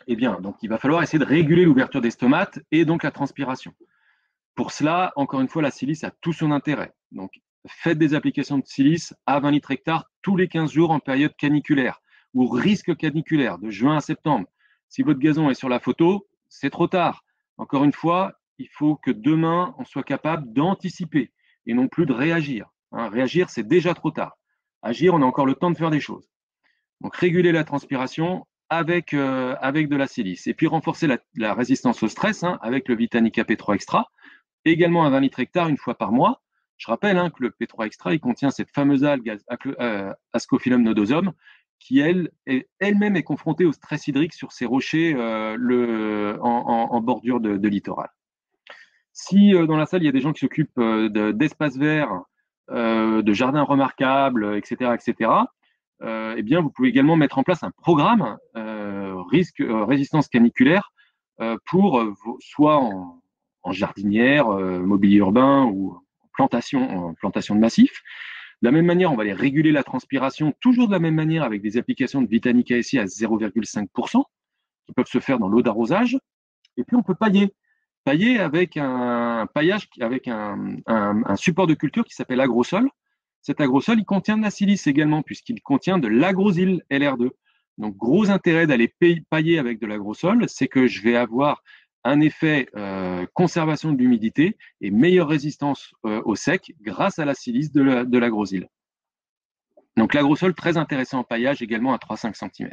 Eh bien, donc il va falloir essayer de réguler l'ouverture des stomates et donc la transpiration. Pour cela, encore une fois, la silice a tout son intérêt. Donc, faites des applications de silice à 20 litres hectare tous les 15 jours en période caniculaire ou risque caniculaire de juin à septembre. Si votre gazon est sur la photo, c'est trop tard. Encore une fois, il faut que demain, on soit capable d'anticiper et non plus de réagir. Réagir, c'est déjà trop tard. Agir, on a encore le temps de faire des choses. Donc, réguler la transpiration avec de la silice. Et puis, renforcer la résistance au stress avec le Vitanic AP3 extra, également à 20 litres hectare une fois par mois. Je rappelle que le P3 extra, il contient cette fameuse algue Ascophyllum nodosum qui, elle-même est confrontée au stress hydrique sur ces rochers en bordure de littoral. Si dans la salle, il y a des gens qui s'occupent d'espaces verts, de jardins remarquables, etc., eh bien, vous pouvez également mettre en place un programme résistance caniculaire pour soit en jardinière, mobilier urbain ou en plantation de massifs. De la même manière, on va aller réguler la transpiration, toujours de la même manière avec des applications de Vitanic ASI à 0,5% qui peuvent se faire dans l'eau d'arrosage. Et puis, on peut pailler. Pailler avec un paillage, avec un support de culture qui s'appelle agrosol. Cet agrosol, il contient de la silice également, puisqu'il contient de l'agrosyl LR2. Donc, gros intérêt d'aller pailler avec de l'agrosol, c'est que je vais avoir un effet conservation de l'humidité et meilleure résistance au sec grâce à la silice de l'agrosyl. Donc, l'agrosol, très intéressant en paillage également à 3-5 cm.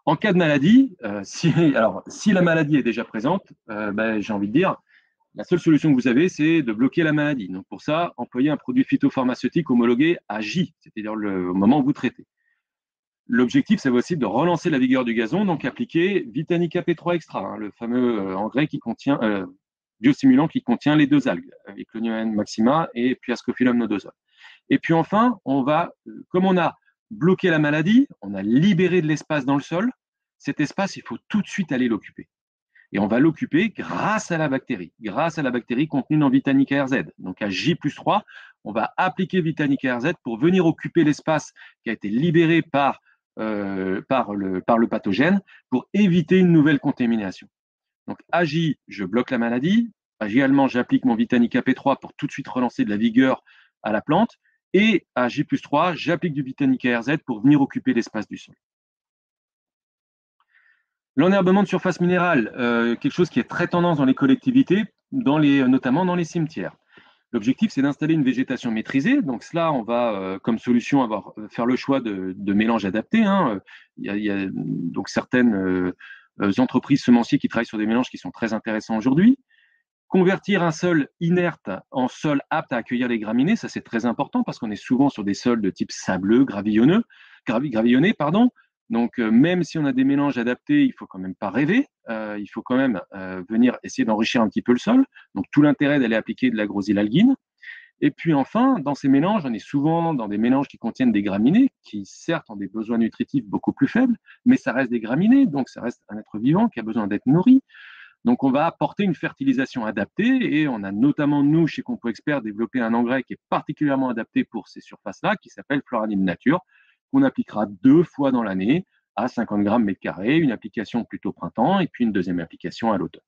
En cas de maladie, si la maladie est déjà présente, j'ai envie de dire, La seule solution que vous avez, c'est de bloquer la maladie. Donc pour ça, employez un produit phytopharmaceutique homologué à J, c'est-à-dire au moment où vous traitez. L'objectif, c'est aussi de relancer la vigueur du gazon, donc appliquer Vitanica P3 Extra, hein, le fameux engrais qui contient, biostimulant qui contient les deux algues, Eclonia maxima et Piascophyllum nodosol. Et puis enfin, comme on a bloqué la maladie, on a libéré de l'espace dans le sol. Cet espace, il faut tout de suite aller l'occuper. Et on va l'occuper grâce à la bactérie contenue dans Vitanica RZ. Donc à J+3, on va appliquer Vitanica RZ pour venir occuper l'espace qui a été libéré par le pathogène pour éviter une nouvelle contamination. Donc à J, je bloque la maladie. Également, j'applique mon Vitanica P3 pour tout de suite relancer de la vigueur à la plante. Et à J+3, j'applique du Vitanica RZ pour venir occuper l'espace du sol. L'enherbement de surface minérale, quelque chose qui est très tendance dans les collectivités, notamment dans les cimetières. L'objectif, c'est d'installer une végétation maîtrisée. Donc cela, on va, comme solution, faire le choix de mélanges adaptés. Hein. Il y a donc certaines entreprises semenciers qui travaillent sur des mélanges qui sont très intéressants aujourd'hui. Convertir un sol inerte en sol apte à accueillir les graminées, ça c'est très important parce qu'on est souvent sur des sols de type sableux, gravillonné, pardon. Donc même si on a des mélanges adaptés, il faut quand même pas rêver. Il faut quand même venir essayer d'enrichir un petit peu le sol. Donc tout l'intérêt d'aller appliquer de l'agroxylalguine. Et puis enfin, dans ces mélanges, on est souvent dans des mélanges qui contiennent des graminées, qui certes ont des besoins nutritifs beaucoup plus faibles, mais ça reste des graminées, donc ça reste un être vivant qui a besoin d'être nourri. Donc, on va apporter une fertilisation adaptée et on a notamment, nous, chez Compo Expert, développé un engrais qui est particulièrement adapté pour ces surfaces-là, qui s'appelle Floranil Nature, qu'on appliquera 2 fois dans l'année à 50 grammes mètre carré, une application plutôt printemps et puis une deuxième application à l'automne.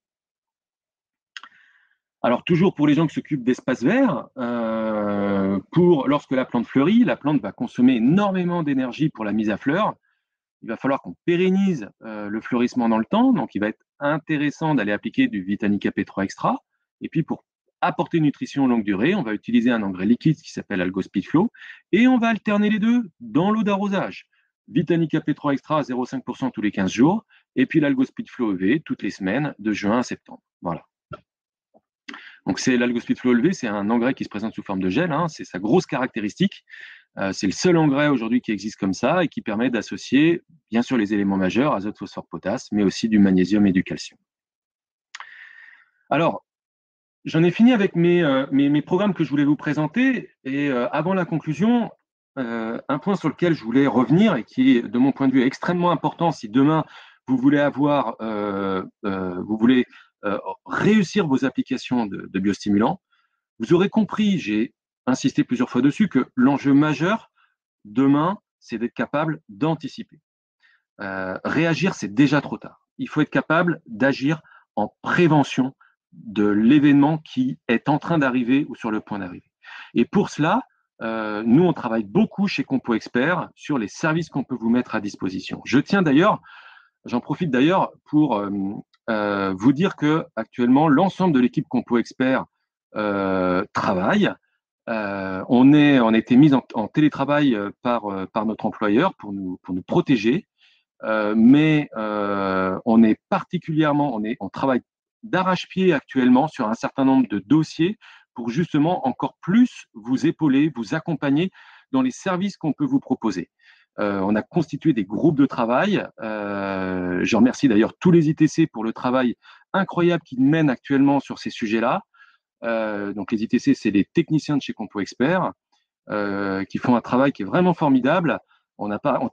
Alors, toujours pour les gens qui s'occupent d'espaces verts, lorsque la plante fleurit, la plante va consommer énormément d'énergie pour la mise à fleur. Il va falloir qu'on pérennise le fleurissement dans le temps. Donc, il va être intéressant d'aller appliquer du Vitanica P3 Extra. Et puis, pour apporter nutrition longue durée, on va utiliser un engrais liquide qui s'appelle Algospeed Flow. Et on va alterner les deux dans l'eau d'arrosage. Vitanica P3 Extra à 0,5% tous les 15 jours. Et puis l'Algospeed Flow EV toutes les semaines de juin à septembre. Voilà. Donc, c'est l'Algospeed Flow EV, c'est un engrais qui se présente sous forme de gel. Hein, c'est sa grosse caractéristique. C'est le seul engrais aujourd'hui qui existe comme ça et qui permet d'associer, bien sûr, les éléments majeurs, azote, phosphore, potasse, mais aussi du magnésium et du calcium. Alors, j'en ai fini avec mes programmes que je voulais vous présenter. Et avant la conclusion, un point sur lequel je voulais revenir et qui est, de mon point de vue, extrêmement important si demain vous voulez réussir vos applications de biostimulants. Vous aurez compris, j'ai insisté plusieurs fois dessus, que l'enjeu majeur demain, c'est d'être capable d'anticiper. Réagir, c'est déjà trop tard. Il faut être capable d'agir en prévention de l'événement qui est en train d'arriver ou sur le point d'arriver. Et pour cela, nous, on travaille beaucoup chez Compo Expert sur les services qu'on peut vous mettre à disposition. J'en profite d'ailleurs pour vous dire que actuellement, l'ensemble de l'équipe Compo Expert travaille. On a été mis en télétravail par notre employeur pour nous protéger, mais on travaille d'arrache-pied actuellement sur un certain nombre de dossiers pour justement encore plus vous épauler, vous accompagner dans les services qu'on peut vous proposer. On a constitué des groupes de travail. Je remercie d'ailleurs tous les ITC pour le travail incroyable qu'ils mènent actuellement sur ces sujets-là. Donc les ITC, c'est les techniciens de chez Compo Expert qui font un travail qui est vraiment formidable.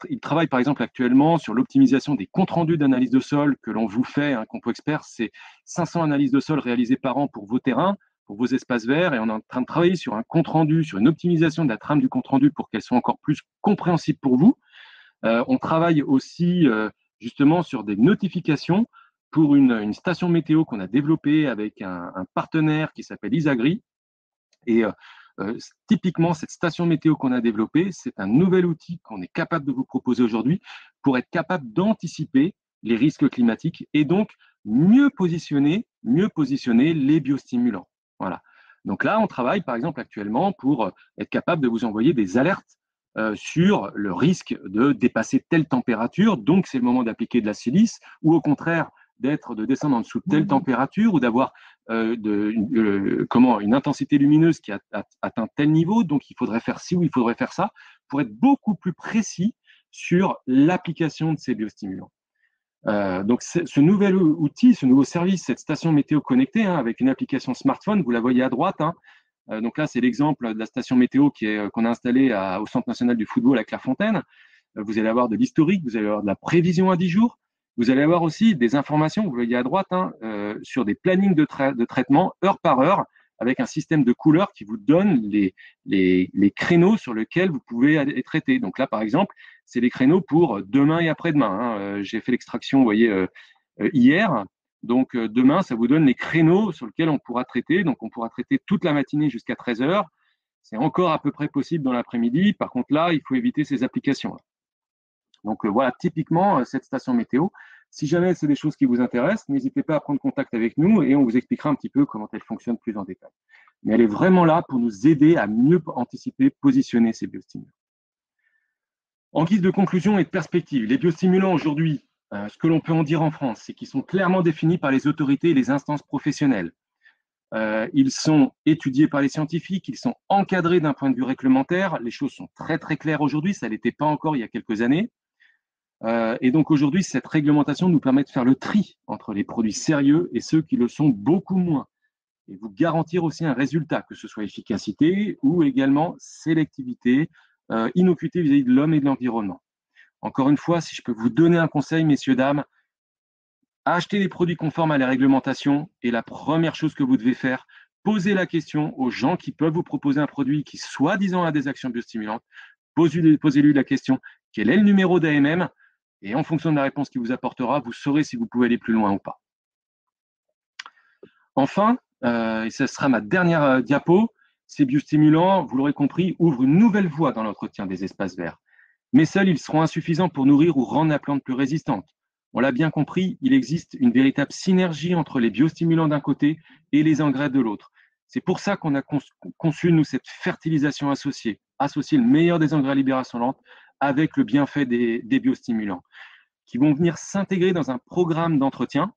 Ils travaillent par exemple actuellement sur l'optimisation des comptes rendus d'analyse de sol que l'on vous fait. Compo Expert, c'est 500 analyses de sol réalisées par an pour vos terrains, pour vos espaces verts, et on est en train de travailler sur un compte rendu, sur une optimisation de la trame du compte rendu pour qu'elle soit encore plus compréhensible pour vous. On travaille aussi justement sur des notifications pour une station météo qu'on a développée avec un partenaire qui s'appelle Isagri. Et typiquement, cette station météo qu'on a développée, c'est un nouvel outil qu'on est capable de vous proposer aujourd'hui pour être capable d'anticiper les risques climatiques et donc mieux positionner les biostimulants. Voilà. Donc là, on travaille par exemple actuellement pour être capable de vous envoyer des alertes sur le risque de dépasser telle température, donc c'est le moment d'appliquer de la silice, ou au contraire de descendre en dessous de telle température, ou d'avoir une intensité lumineuse qui atteint tel niveau, donc il faudrait faire ci ou il faudrait faire ça, pour être beaucoup plus précis sur l'application de ces biostimulants. Donc ce nouvel outil, ce nouveau service, cette station météo connectée, hein, avec une application smartphone, vous la voyez à droite, hein. Donc là, c'est l'exemple de la station météo qu'on a installée au Centre national du football à Clairefontaine. Vous allez avoir de l'historique, vous allez avoir de la prévision à 10 jours. Vous allez avoir aussi des informations, vous voyez à droite, hein, sur des plannings de traitement heure par heure, avec un système de couleurs qui vous donne les créneaux sur lesquels vous pouvez aller traiter. Donc là, par exemple, c'est les créneaux pour demain et après-demain, hein. J'ai fait l'extraction, vous voyez, hier. Donc demain, ça vous donne les créneaux sur lesquels on pourra traiter. Donc on pourra traiter toute la matinée jusqu'à 13 heures. C'est encore à peu près possible dans l'après-midi. Par contre, là, il faut éviter ces applications-là. Donc voilà, typiquement, cette station météo. Si jamais c'est des choses qui vous intéressent, n'hésitez pas à prendre contact avec nous et on vous expliquera un petit peu comment elle fonctionne plus en détail. Mais elle est vraiment là pour nous aider à mieux anticiper, positionner ces biostimulants. En guise de conclusion et de perspective, les biostimulants aujourd'hui, ce que l'on peut en dire en France, c'est qu'ils sont clairement définis par les autorités et les instances professionnelles. Ils sont étudiés par les scientifiques, ils sont encadrés d'un point de vue réglementaire. Les choses sont très très claires aujourd'hui, ça ne l'était pas encore il y a quelques années. Et donc aujourd'hui, cette réglementation nous permet de faire le tri entre les produits sérieux et ceux qui le sont beaucoup moins. Et vous garantir aussi un résultat, que ce soit efficacité ou également sélectivité, innocuité vis-à-vis de l'homme et de l'environnement. Encore une fois, si je peux vous donner un conseil, messieurs, dames, achetez des produits conformes à la réglementation et la première chose que vous devez faire, posez la question aux gens qui peuvent vous proposer un produit qui soi-disant a des actions biostimulantes. Posez-lui la question, quel est le numéro d'AMM? Et en fonction de la réponse qu'il vous apportera, vous saurez si vous pouvez aller plus loin ou pas. Enfin, et ce sera ma dernière diapo, ces biostimulants, vous l'aurez compris, ouvrent une nouvelle voie dans l'entretien des espaces verts. Mais seuls, ils seront insuffisants pour nourrir ou rendre la plante plus résistante. On l'a bien compris, il existe une véritable synergie entre les biostimulants d'un côté et les engrais de l'autre. C'est pour ça qu'on a conçu, nous, cette fertilisation associée, associer le meilleur des engrais à libération lente avec le bienfait des biostimulants, qui vont venir s'intégrer dans un programme d'entretien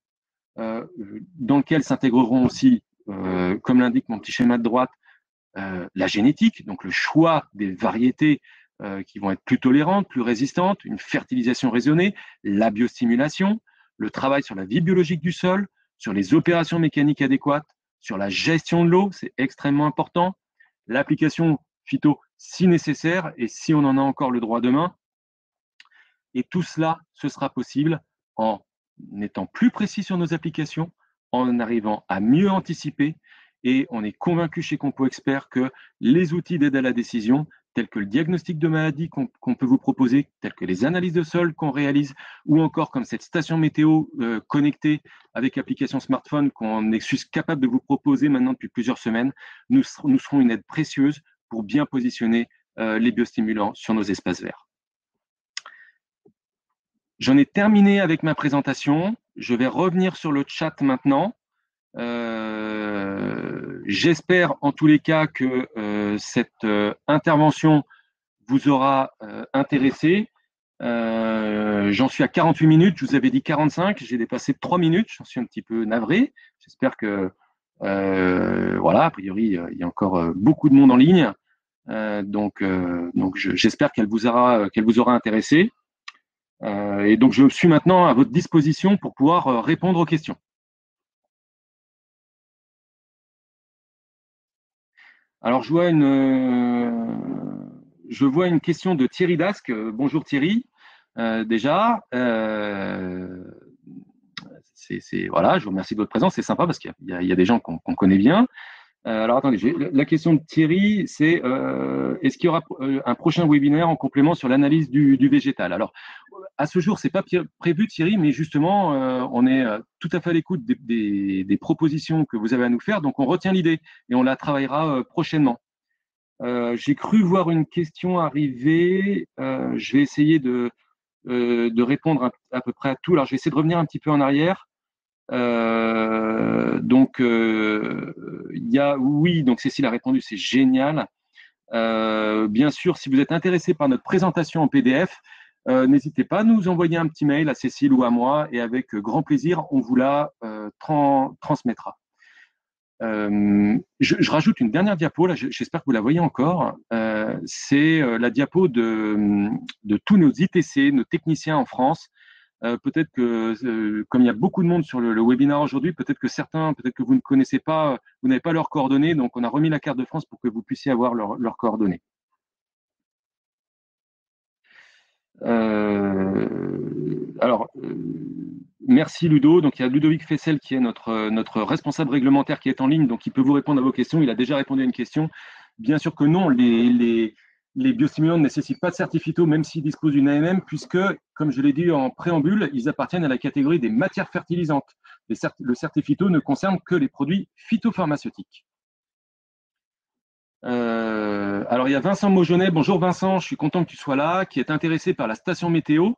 dans lequel s'intégreront aussi, comme l'indique mon petit schéma de droite, la génétique, donc le choix des variétés qui vont être plus tolérantes, plus résistantes, une fertilisation raisonnée, la biostimulation, le travail sur la vie biologique du sol, sur les opérations mécaniques adéquates, sur la gestion de l'eau, c'est extrêmement important, l'application phyto si nécessaire et si on en a encore le droit demain. Et tout cela, ce sera possible en étant plus précis sur nos applications, en arrivant à mieux anticiper. Et on est convaincu chez Compo Expert que les outils d'aide à la décision, tels que le diagnostic de maladie qu'on peut vous proposer, tels que les analyses de sol qu'on réalise, ou encore comme cette station météo connectée avec application smartphone qu'on est capable de vous proposer maintenant depuis plusieurs semaines, nous serons une aide précieuse pour bien positionner les biostimulants sur nos espaces verts. J'en ai terminé avec ma présentation. Je vais revenir sur le chat maintenant. J'espère en tous les cas que cette intervention vous aura intéressé. J'en suis à 48 minutes, je vous avais dit 45, j'ai dépassé de 3 minutes, j'en suis un petit peu navré. J'espère que, voilà, a priori, il y a encore beaucoup de monde en ligne. Donc j'espère qu'elle vous aura intéressé. Et donc, je suis maintenant à votre disposition pour pouvoir répondre aux questions. Alors, je vois une question de Thierry Dasque. Bonjour Thierry, déjà. Voilà, je vous remercie de votre présence, c'est sympa parce qu'il y a des gens qu'on connaît bien. Alors, attendez, la question de Thierry, c'est est-ce qu'il y aura un prochain webinaire en complément sur l'analyse du végétal? Alors, à ce jour, ce n'est pas prévu, Thierry, mais justement, on est tout à fait à l'écoute des propositions que vous avez à nous faire. Donc, on retient l'idée et on la travaillera prochainement. J'ai cru voir une question arriver. Je vais essayer de répondre à peu près à tout. Alors, je vais essayer de revenir un petit peu en arrière. Oui, donc Cécile a répondu, c'est génial. Bien sûr, si vous êtes intéressé par notre présentation en PDF, n'hésitez pas à nous envoyer un petit mail à Cécile ou à moi et avec grand plaisir, on vous la transmettra. Je rajoute une dernière diapo, là, j'espère que vous la voyez encore. C'est la diapo de tous nos ITC, nos techniciens en France. Peut-être que, comme il y a beaucoup de monde sur le webinaire aujourd'hui, peut-être que certains, peut-être que vous ne connaissez pas, vous n'avez pas leurs coordonnées, donc on a remis la carte de France pour que vous puissiez avoir leurs coordonnées. Alors, merci Ludo. Donc il y a Ludovic Fessel qui est notre responsable réglementaire qui est en ligne, donc il peut vous répondre à vos questions. Il a déjà répondu à une question. Bien sûr que non, les biostimulants ne nécessitent pas de certificat, même s'ils disposent d'une AMM, puisque, comme je l'ai dit en préambule, ils appartiennent à la catégorie des matières fertilisantes. Le certificat ne concerne que les produits phytopharmaceutiques. Alors, il y a Vincent Maugenet. Bonjour Vincent, je suis content que tu sois là, qui est intéressé par la station météo.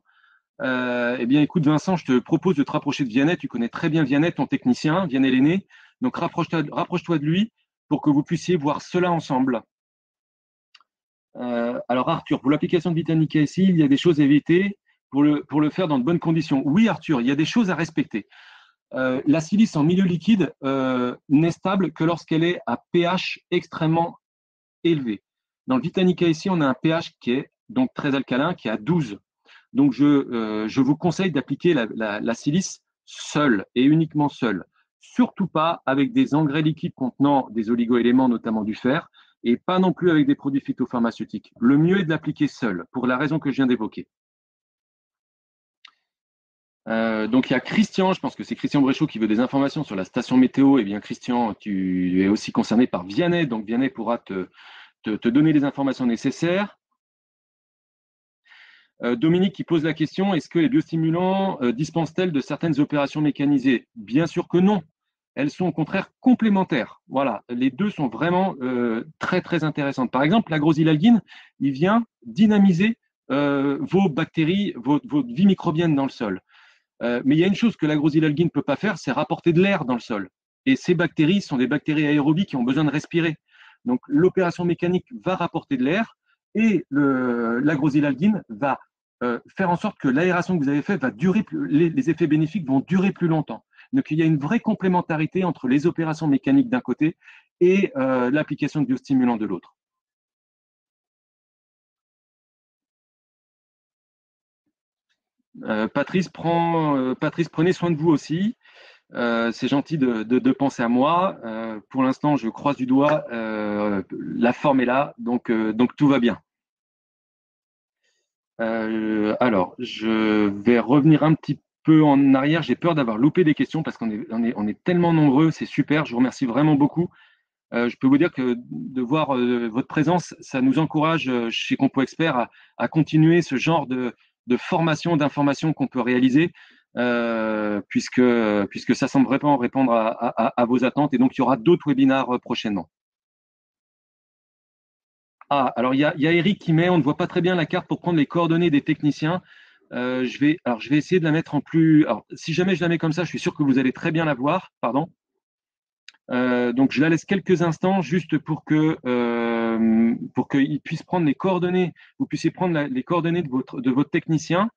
Eh bien, écoute Vincent, je te propose de te rapprocher de Vianney. Tu connais très bien Vianney, ton technicien, Vianney l'aîné. Donc, rapproche-toi de lui pour que vous puissiez voir cela ensemble. Alors Arthur, pour l'application de Vitanica ici, il y a des choses à éviter pour le faire dans de bonnes conditions. Oui Arthur, il y a des choses à respecter. La silice en milieu liquide n'est stable que lorsqu'elle est à pH extrêmement élevé. Dans le Vitanica ici, on a un pH qui est donc très alcalin, qui est à 12. Donc je vous conseille d'appliquer la silice seule et uniquement seule. Surtout pas avec des engrais liquides contenant des oligoéléments, notamment du fer, et pas non plus avec des produits phytopharmaceutiques. Le mieux est de l'appliquer seul, pour la raison que je viens d'évoquer. Donc il y a Christian, je pense que c'est Christian Bréchot qui veut des informations sur la station météo. Eh bien Christian, tu es aussi concerné par Vianney, donc Vianney pourra te donner les informations nécessaires. Dominique qui pose la question, est-ce que les biostimulants dispensent-elles de certaines opérations mécanisées? Bien sûr que non. Elles sont au contraire complémentaires. Voilà, les deux sont vraiment très très intéressantes. Par exemple, l'agrozilalguine, il vient dynamiser vos bactéries, votre vie microbienne dans le sol. Mais il y a une chose que l'agrozilalguine ne peut pas faire, c'est rapporter de l'air dans le sol. Et ces bactéries sont des bactéries aérobies qui ont besoin de respirer. Donc l'opération mécanique va rapporter de l'air et l'agrozilalguine va faire en sorte que l'aération que vous avez faite va durer, les effets bénéfiques vont durer plus longtemps. Donc il y a une vraie complémentarité entre les opérations mécaniques d'un côté et l'application de biostimulants de l'autre. Patrice, prenez soin de vous aussi. C'est gentil de penser à moi. Pour l'instant, je croise du doigt. La forme est là, donc tout va bien. Alors, je vais revenir un petit peu en arrière. J'ai peur d'avoir loupé des questions parce qu'on est tellement nombreux. C'est super. Je vous remercie vraiment beaucoup. Je peux vous dire que de voir votre présence, ça nous encourage chez Compo Expert à continuer ce genre de formation, d'information qu'on peut réaliser, puisque ça semble vraiment répondre à vos attentes. Et donc, il y aura d'autres webinaires prochainement. Ah, alors il y a Eric qui met, on ne voit pas très bien la carte pour prendre les coordonnées des techniciens. Je vais essayer de la mettre en plus. Alors, si jamais je la mets comme ça, je suis sûr que vous allez très bien la voir. Pardon. Donc, je la laisse quelques instants juste pour qu'il puisse prendre les coordonnées. Vous puissiez prendre les coordonnées de votre technicien.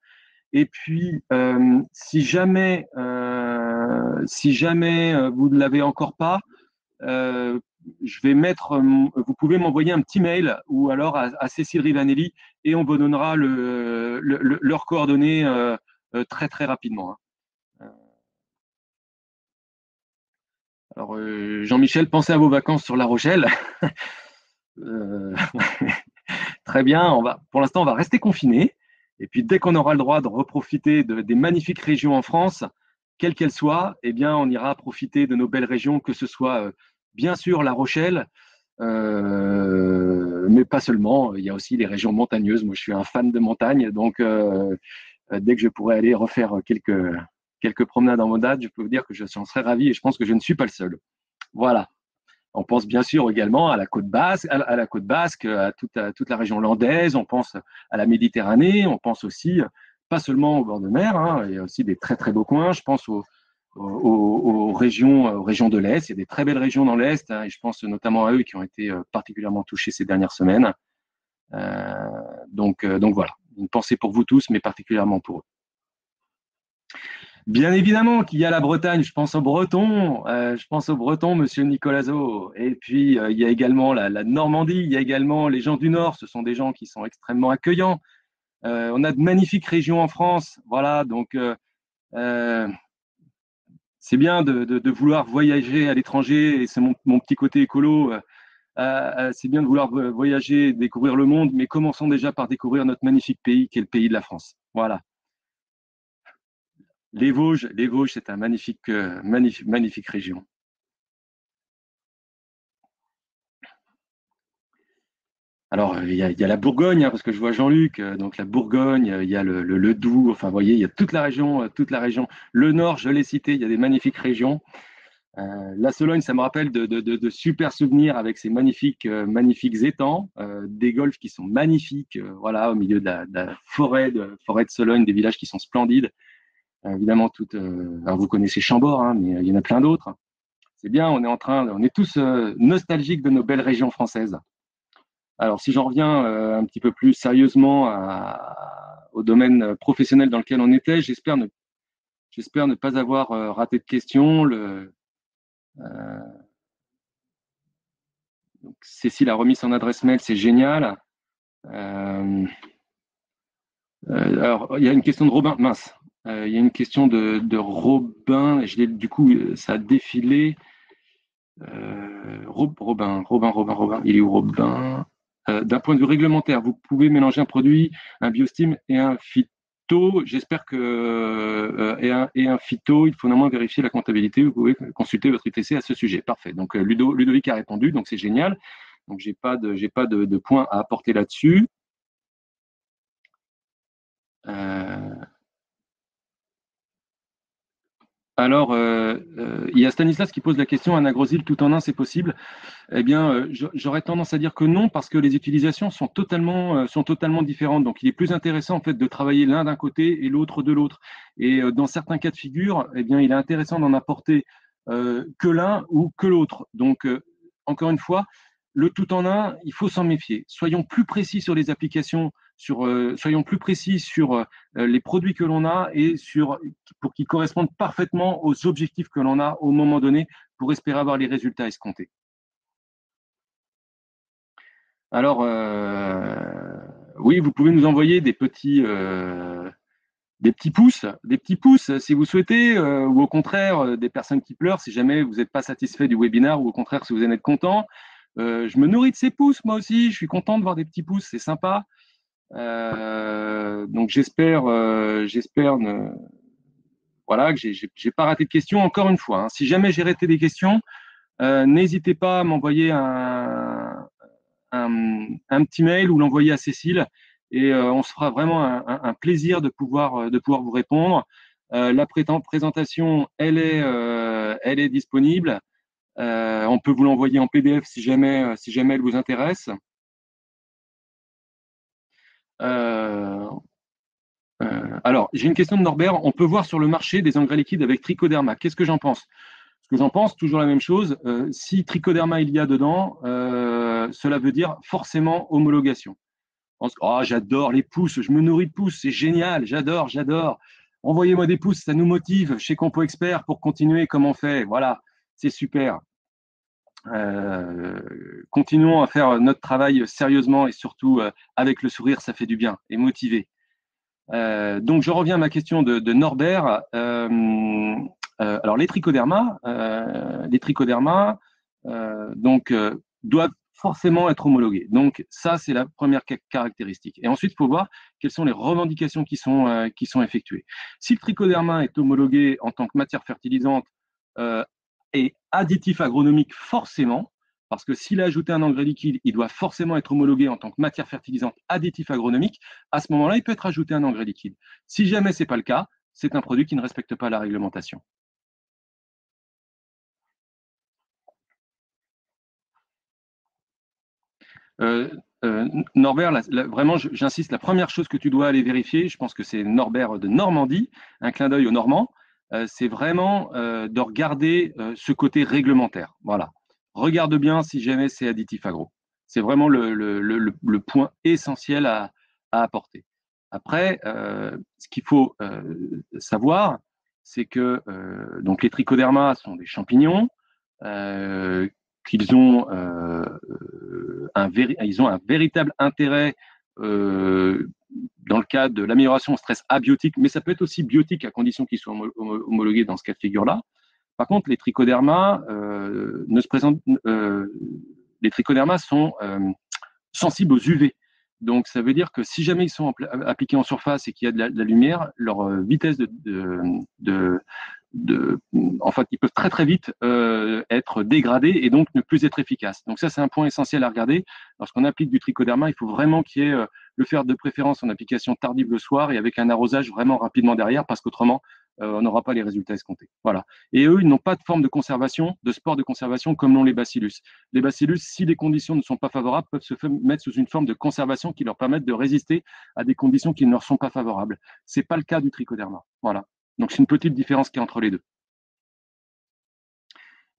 Et puis, si jamais vous ne l'avez encore pas, je vais vous pouvez m'envoyer un petit mail ou alors à Cécile Rivanelli et on vous donnera leurs coordonnées très très rapidement. Alors, Jean-Michel, pensez à vos vacances sur La Rochelle. Très bien, pour l'instant, on va rester confinés. Et puis, dès qu'on aura le droit de reprofiter des magnifiques régions en France, quelles qu'elles soient, eh bien, on ira profiter de nos belles régions, que ce soit bien sûr La Rochelle, mais pas seulement. Il y a aussi les régions montagneuses. Moi, je suis un fan de montagne, donc dès que je pourrai aller refaire quelques promenades en montagne, je peux vous dire que j'en serais ravi et je pense que je ne suis pas le seul. Voilà. On pense bien sûr également à la côte basque, à toute la région landaise, on pense à la Méditerranée, on pense aussi, pas seulement au bord de mer, hein, il y a aussi des très très beaux coins, je pense aux régions de l'Est, il y a des très belles régions dans l'Est, hein, et je pense notamment à eux qui ont été particulièrement touchés ces dernières semaines. Donc voilà, une pensée pour vous tous, mais particulièrement pour eux. Bien évidemment qu'il y a la Bretagne, je pense aux Bretons, monsieur Nicolazo. Et puis, il y a également la Normandie, il y a également les gens du Nord, ce sont des gens qui sont extrêmement accueillants. On a de magnifiques régions en France, voilà, donc euh, c'est bien de vouloir voyager à l'étranger, et c'est mon petit côté écolo, c'est bien de vouloir voyager, découvrir le monde, mais commençons déjà par découvrir notre magnifique pays, qui est le pays de la France. Voilà. Les Vosges, c'est un magnifique région. Alors, il y a la Bourgogne, hein, parce que je vois Jean-Luc, donc la Bourgogne, il y a le Doubs, enfin, vous voyez, il y a toute la région, toute la région. Le Nord, je l'ai cité, il y a des magnifiques régions. La Sologne, ça me rappelle de super souvenirs avec ces magnifiques étangs, des golfs qui sont magnifiques, voilà, au milieu de la forêt de Sologne, des villages qui sont splendides. Évidemment, alors vous connaissez Chambord, hein, mais il y en a plein d'autres. C'est bien, on est tous nostalgiques de nos belles régions françaises. Alors, si j'en reviens un petit peu plus sérieusement au domaine professionnel dans lequel on était, j'espère ne pas avoir raté de questions. Donc, Cécile a remis son adresse mail, c'est génial. Euh, alors, il y a une question de Robin, mince. Il y a une question de Robin, du coup, ça a défilé. Robin, il est où Robin? D'un point de vue réglementaire, vous pouvez mélanger un produit, un biostim et un phyto. J'espère que et un phyto, il faut néanmoins vérifier la comptabilité. Vous pouvez consulter votre ITC à ce sujet. Parfait. Donc Ludovic a répondu, donc c'est génial. Donc j'ai pas de points à apporter là-dessus. Euh, alors, il y a Stanislas qui pose la question, un agrosil tout en un, c'est possible? Eh bien, j'aurais tendance à dire que non, parce que les utilisations sont totalement différentes. Donc, il est plus intéressant en fait de travailler l'un d'un côté et l'autre de l'autre. Et dans certains cas de figure, eh bien, il est intéressant d'en apporter que l'un ou que l'autre. Donc, encore une fois, le tout en un, il faut s'en méfier. Soyons plus précis sur les applications, soyons plus précis sur les produits que l'on a et pour qu'ils correspondent parfaitement aux objectifs que l'on a au moment donné pour espérer avoir les résultats escomptés. Alors, oui, vous pouvez nous envoyer des petits pouces si vous souhaitez, ou au contraire, des personnes qui pleurent si jamais vous n'êtes pas satisfait du webinaire, ou au contraire, si vous en êtes content. Je me nourris de ces pouces, moi aussi, je suis content de voir des petits pouces, c'est sympa. Donc, j'espère voilà, que j'ai pas raté de questions. Encore une fois, hein, si jamais j'ai raté des questions, n'hésitez pas à m'envoyer un petit mail ou l'envoyer à Cécile et on se fera vraiment un plaisir de pouvoir vous répondre. La présentation, elle est disponible. On peut vous l'envoyer en PDF si jamais elle vous intéresse. Euh, alors, j'ai une question de Norbert. On peut voir sur le marché des engrais liquides avec trichoderma. Qu'est-ce que j'en pense? Ce que j'en pense, toujours la même chose. Si trichoderma il y a dedans, cela veut dire forcément homologation. Oh, j'adore les pouces, je me nourris de pouces, c'est génial, j'adore. Envoyez-moi des pouces, ça nous motive chez Compo Expert pour continuer comme on fait. Voilà, c'est super. Continuons à faire notre travail sérieusement et surtout avec le sourire, ça fait du bien et motivé. Donc, je reviens à ma question de Norbert. Alors, les trichodermas donc, doivent forcément être homologués. Donc, ça, c'est la première caractéristique. Et ensuite, il faut voir quelles sont les revendications qui sont effectuées. Si le trichoderma est homologué en tant que matière fertilisante et additif agronomique, forcément, parce que s'il a ajouté un engrais liquide, il doit forcément être homologué en tant que matière fertilisante additif agronomique. À ce moment-là, il peut être ajouté un engrais liquide. Si jamais ce n'est pas le cas, c'est un produit qui ne respecte pas la réglementation. Euh, Norbert, vraiment, j'insiste, la première chose que tu dois aller vérifier, je pense que c'est Norbert de Normandie, un clin d'œil aux Normands, c'est vraiment de regarder ce côté réglementaire. Voilà. Regarde bien si jamais c'est additif agro. C'est vraiment le point essentiel à apporter. Après, ce qu'il faut savoir, c'est que donc les trichodermas sont des champignons, qu'ils ont, ils ont un véritable intérêt dans le cadre de l'amélioration au stress abiotique, mais ça peut être aussi biotique à condition qu'ils soient homologués dans ce cas de figure-là. Par contre, les trichodermas ne se présentent, les trichodermas sont sensibles aux UV. Donc, ça veut dire que si jamais ils sont appliqués en surface et qu'il y a de la lumière, leur vitesse en fait, ils peuvent très très vite être dégradés et donc ne plus être efficaces. Donc ça, c'est un point essentiel à regarder. Lorsqu'on applique du trichoderma, il faut vraiment qu'il y ait le faire de préférence en application tardive le soir et avec un arrosage vraiment rapidement derrière, parce qu'autrement, on n'aura pas les résultats escomptés. Voilà. Et eux, ils n'ont pas de forme de conservation, de sport de conservation comme l'ont les bacillus. Les bacillus, si les conditions ne sont pas favorables, peuvent se mettre sous une forme de conservation qui leur permette de résister à des conditions qui ne leur sont pas favorables. C'est pas le cas du trichoderma. Voilà. Donc c'est une petite différence qui est entre les deux.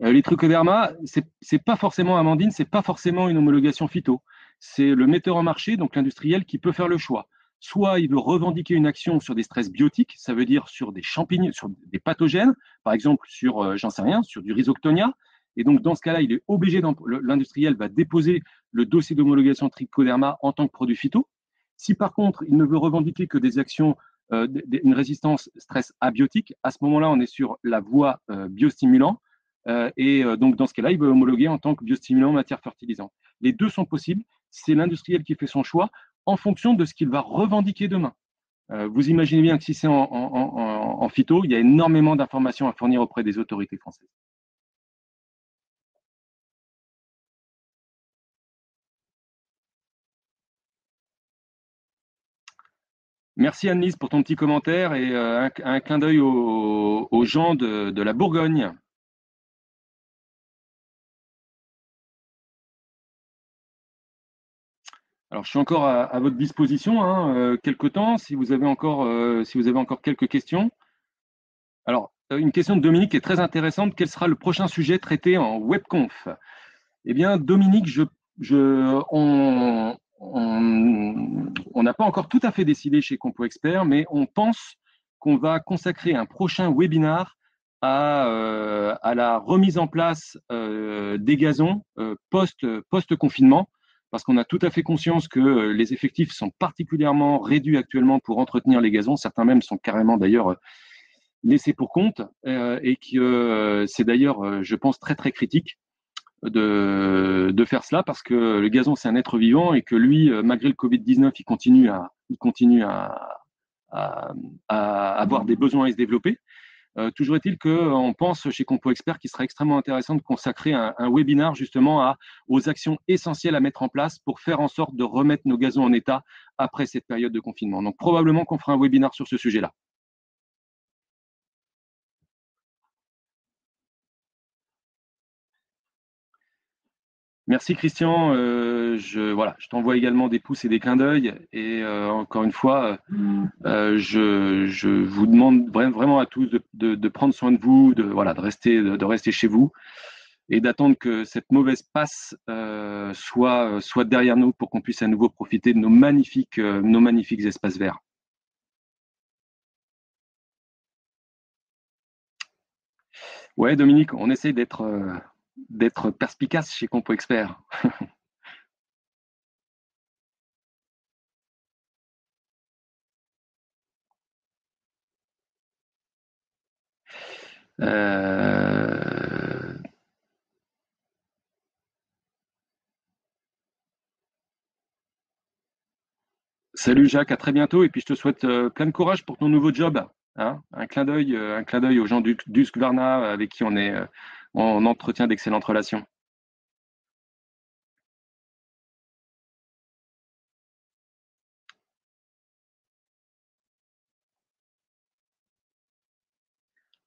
Les trichoderma, c'est pas forcément, Amandine, c'est pas forcément une homologation phyto. C'est le metteur en marché, donc l'industriel, qui peut faire le choix. Soit il veut revendiquer une action sur des stress biotiques, ça veut dire sur des champignons, sur des pathogènes, par exemple sur, j'en sais rien, sur du rhizoctonia. Et donc dans ce cas-là, il est obligé, l'industriel va déposer le dossier d'homologation trichoderma en tant que produit phyto. Si par contre il ne veut revendiquer que des actions, une résistance stress abiotique, à ce moment-là, on est sur la voie biostimulant. Donc, dans ce cas-là, il veut homologuer en tant que biostimulant matière fertilisante. Les deux sont possibles. C'est l'industriel qui fait son choix en fonction de ce qu'il va revendiquer demain. Vous imaginez bien que si c'est en phyto, il y a énormément d'informations à fournir auprès des autorités françaises. Merci Annelise pour ton petit commentaire et un clin d'œil aux gens de la Bourgogne. Alors, je suis encore à votre disposition, hein, quelque temps, si vous avez encore quelques questions. Alors, une question de Dominique est très intéressante. Quel sera le prochain sujet traité en webconf? Eh bien, Dominique, on n'a pas encore tout à fait décidé chez Compo Expert, mais on pense qu'on va consacrer un prochain webinar à la remise en place des gazons post-confinement, parce qu'on a tout à fait conscience que les effectifs sont particulièrement réduits actuellement pour entretenir les gazons. Certains même sont carrément d'ailleurs laissés pour compte, et que c'est d'ailleurs, je pense, très très critique de faire cela, parce que le gazon, c'est un être vivant et que lui, malgré le Covid-19, il continue à avoir des besoins et se développer. Toujours est-il qu'on pense chez Compo Expert qu'il serait extrêmement intéressant de consacrer un webinar justement aux actions essentielles à mettre en place pour faire en sorte de remettre nos gazons en état après cette période de confinement. Donc probablement qu'on fera un webinar sur ce sujet-là. Merci Christian. Je t'envoie également des pouces et des clins d'œil. Et encore une fois, je vous demande vraiment à tous de prendre soin de vous, de rester chez vous et d'attendre que cette mauvaise passe soit derrière nous pour qu'on puisse à nouveau profiter de nos magnifiques espaces verts. Ouais, Dominique, on essaie d'être perspicace chez Compo Expert. Salut Jacques, à très bientôt et puis je te souhaite plein de courage pour ton nouveau job. Hein. Un clin d'œil aux gens d'Husqvarna avec qui on entretient d'excellentes relations.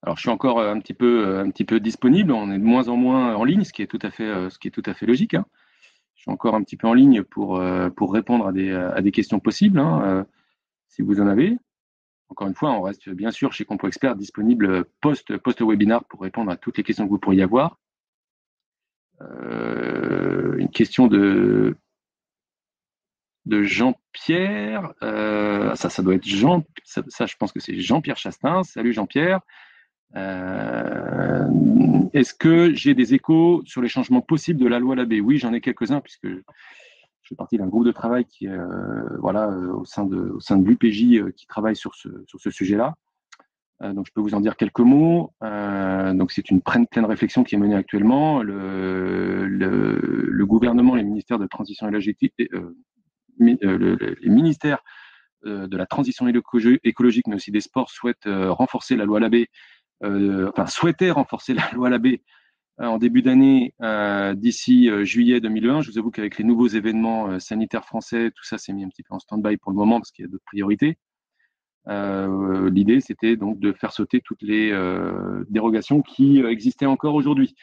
Alors je suis encore un petit peu disponible. On est de moins en moins en ligne, ce qui est tout à fait logique. Hein. Je suis encore un petit peu en ligne pour répondre à des questions possibles, hein, si vous en avez. Encore une fois, on reste bien sûr chez Compo Expert disponible post-webinar pour répondre à toutes les questions que vous pourriez avoir. Une question de Jean-Pierre. Ça doit être Jean. Ça, je pense que c'est Jean-Pierre Chastin. Salut Jean-Pierre. Est-ce que j'ai des échos sur les changements possibles de la loi Labbé? Oui, j'en ai quelques-uns, puisque je fais partie d'un groupe de travail qui est au sein de l'UPJ qui travaille sur ce sujet-là. Donc, je peux vous en dire quelques mots. Donc, c'est une pleine réflexion qui est menée actuellement. Le gouvernement, les ministères de transition énergétique, les ministères de la transition écologique, mais aussi des sports, souhaitent renforcer la loi Labbé, souhaitaient renforcer la loi Labbé en début d'année d'ici juillet 2020. Je vous avoue qu'avec les nouveaux événements sanitaires français, tout ça s'est mis un petit peu en stand-by pour le moment parce qu'il y a d'autres priorités. L'idée, c'était donc de faire sauter toutes les dérogations qui existaient encore aujourd'hui,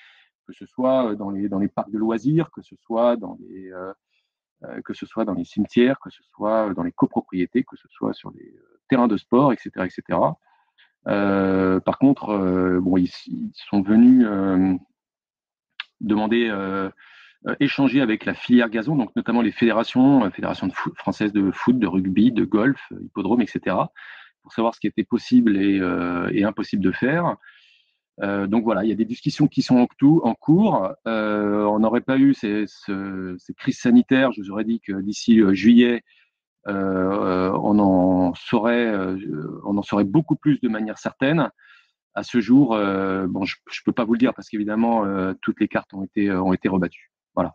que ce soit dans les parcs de loisirs, que ce soit dans les cimetières, que ce soit dans les copropriétés, que ce soit sur les terrains de sport, etc., etc. Par contre, bon, ils sont venus demander échanger avec la filière gazon, donc notamment les fédérations françaises de foot, de rugby, de golf, hippodrome, etc., pour savoir ce qui était possible et impossible de faire. Donc voilà, il y a des discussions qui sont en cours. On n'aurait pas eu ces crises sanitaires, je vous aurais dit que d'ici juillet, on en saurait beaucoup plus de manière certaine. À ce jour, bon, je ne peux pas vous le dire parce qu'évidemment, toutes les cartes ont été rebattues. Voilà.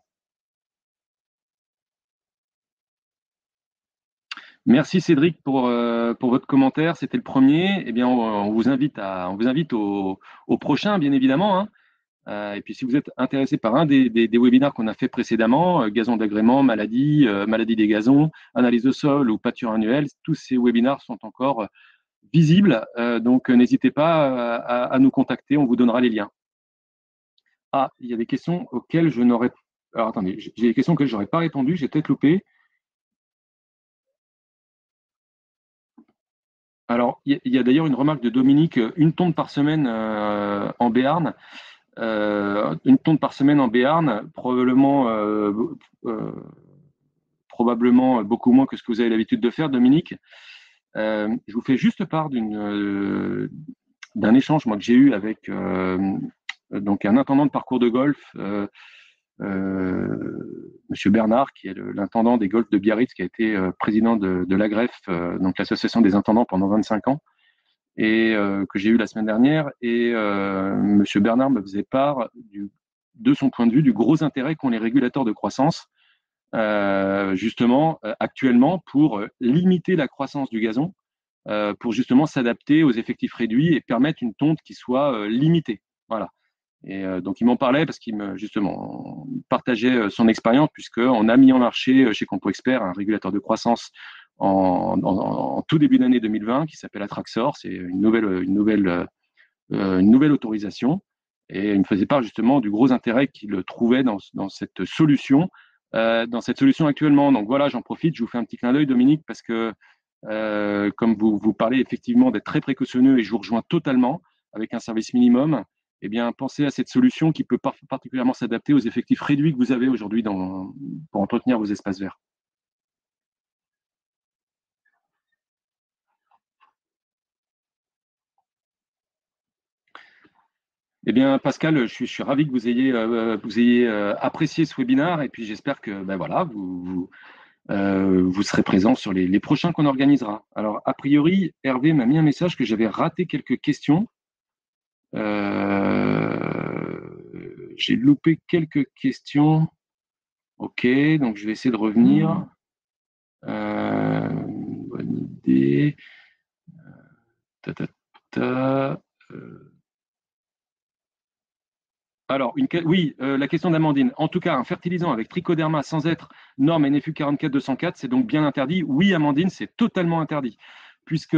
Merci Cédric pour votre commentaire. C'était le premier. Eh bien, on vous invite au prochain, bien évidemment, hein. Et puis, si vous êtes intéressé par un des webinaires qu'on a fait précédemment, gazon d'agrément, maladie des gazons, analyse de sol ou pâture annuelle, tous ces webinaires sont encore visibles. Donc, n'hésitez pas à nous contacter. On vous donnera les liens. Ah, il y a des questions auxquelles je n'aurais. Alors, attendez, j'ai des questions auxquelles je n'aurais pas répondu. J'ai peut-être loupé. Alors, il y a d'ailleurs une remarque de Dominique, une tonne par semaine en Béarn. Une tonne par semaine en Béarn, probablement beaucoup moins que ce que vous avez l'habitude de faire, Dominique. Je vous fais juste part d'un échange moi, que j'ai eu avec donc un intendant de parcours de golf, Monsieur Bernard, qui est l'intendant des golfs de Biarritz, qui a été président de l'AGREF, donc l'association des intendants pendant 25 ans, et que j'ai eu la semaine dernière. Et Monsieur Bernard me faisait part de son point de vue du gros intérêt qu'ont les régulateurs de croissance, justement actuellement pour limiter la croissance du gazon, pour justement s'adapter aux effectifs réduits et permettre une tonte qui soit limitée. Voilà. Et donc il m'en parlait parce qu'il justement partageait son expérience, puisqu'on a mis en marché chez CompoExpert un régulateur de croissance en tout début d'année 2020 qui s'appelle Atraxor. C'est une nouvelle autorisation. Et il me faisait part justement du gros intérêt qu'il trouvait dans cette solution, actuellement. Donc voilà, j'en profite, je vous fais un petit clin d'œil, Dominique, parce que comme vous parlez effectivement d'être très précautionneux, et je vous rejoins totalement, avec un service minimum, eh bien, pensez à cette solution qui peut particulièrement s'adapter aux effectifs réduits que vous avez aujourd'hui pour entretenir vos espaces verts. Eh bien, Pascal, je suis ravi que vous ayez apprécié ce webinaire, et puis j'espère que ben voilà, vous serez présent sur les prochains qu'on organisera. Alors, a priori, Hervé m'a mis un message que j'avais raté quelques questions. J'ai loupé quelques questions. Ok, donc je vais essayer de revenir. Bonne idée. Ta, ta, ta. Alors, oui, la question d'Amandine. En tout cas, un fertilisant avec trichoderma sans être norme NFU 44204, c'est donc bien interdit. Oui, Amandine, c'est totalement interdit. Puisque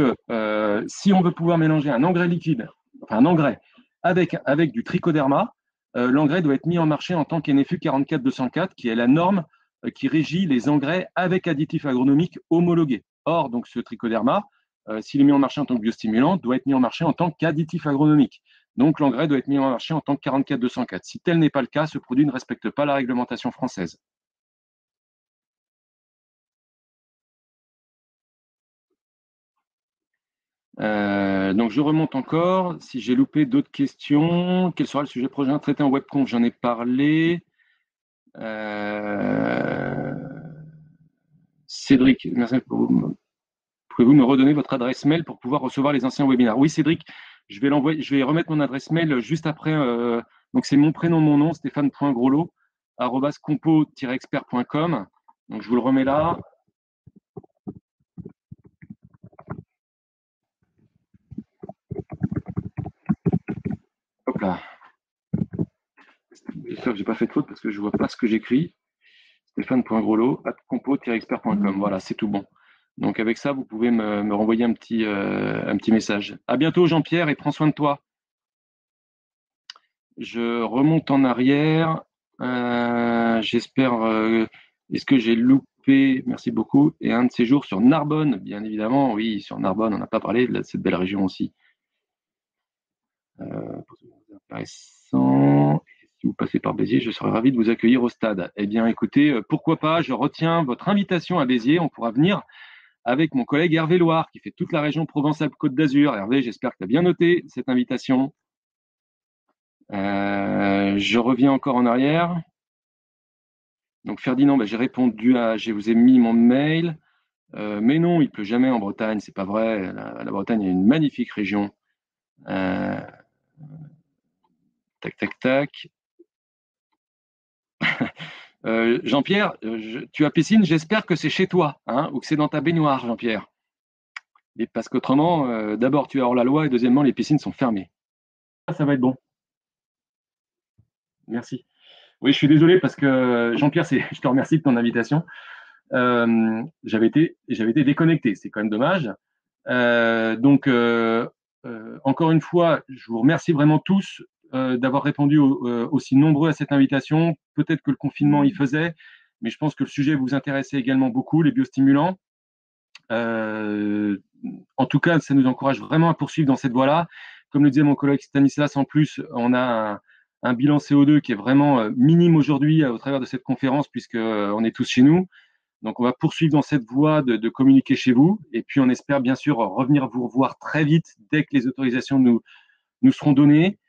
si on veut pouvoir mélanger un engrais liquide, enfin un engrais, avec du trichoderma, l'engrais doit être mis en marché en tant qu'NFU 44204, qui est la norme qui régit les engrais avec additifs agronomiques homologués. Or, donc ce trichoderma, s'il est mis en marché en tant que biostimulant, doit être mis en marché en tant qu'additif agronomique. Donc, l'engrais doit être mis en marché en tant que 44204. Si tel n'est pas le cas, ce produit ne respecte pas la réglementation française. Donc, je remonte encore. Si j'ai loupé d'autres questions, quel sera le sujet prochain traité en webconf? J'en ai parlé. Cédric, merci pour vous. Pouvez-vous me redonner votre adresse mail pour pouvoir recevoir les anciens webinaires? Oui, Cédric, je vais l'envoyer, je vais remettre mon adresse mail juste après. Donc, c'est mon prénom, mon nom, stéphane.groslo, @compo-expert.com. Donc, je vous le remets là. Hop là. J'espère que j'ai pas fait de faute parce que je vois pas ce que j'écris. Stéphane.groslo@compo-expert.com. Voilà, c'est tout bon. Donc avec ça, vous pouvez me renvoyer un petit message. À bientôt Jean-Pierre et prends soin de toi. Je remonte en arrière. J'espère. Est-ce que j'ai loupé? Merci beaucoup. Et un de ces jours sur Narbonne, bien évidemment. Oui, sur Narbonne, on n'a pas parlé de cette belle région aussi. Intéressant. Si vous passez par Béziers, je serais ravi de vous accueillir au stade. Eh bien, écoutez, pourquoi pas, je retiens votre invitation à Béziers. On pourra venir avec mon collègue Hervé Loire, qui fait toute la région Provence-Alpes-Côte d'Azur. Hervé, j'espère que tu as bien noté cette invitation. Je reviens encore en arrière. Donc, Ferdinand, j'ai répondu je vous ai mis mon mail. Mais non, il pleut jamais en Bretagne, c'est pas vrai. La Bretagne est une magnifique région. Tac, tac, tac. Jean-Pierre, tu as piscine, j'espère que c'est chez toi, hein, ou que c'est dans ta baignoire, Jean-Pierre. Et parce qu'autrement, d'abord, tu es hors la loi et deuxièmement, les piscines sont fermées. Ça va être bon. Merci. Oui, je suis désolé parce que Jean-Pierre, je te remercie de ton invitation. J'avais été déconnecté, c'est quand même dommage. Donc, encore une fois, je vous remercie vraiment tous d'avoir répondu aussi nombreux à cette invitation. Peut-être que le confinement y faisait, mais je pense que le sujet vous intéressait également beaucoup, les biostimulants. En tout cas, ça nous encourage vraiment à poursuivre dans cette voie-là. Comme le disait mon collègue Stanislas, en plus, on a un bilan CO2 qui est vraiment minime aujourd'hui au travers de cette conférence, puisqu'on est tous chez nous. Donc, on va poursuivre dans cette voie de communiquer chez vous. Et puis, on espère bien sûr revenir vous revoir très vite dès que les autorisations nous seront données.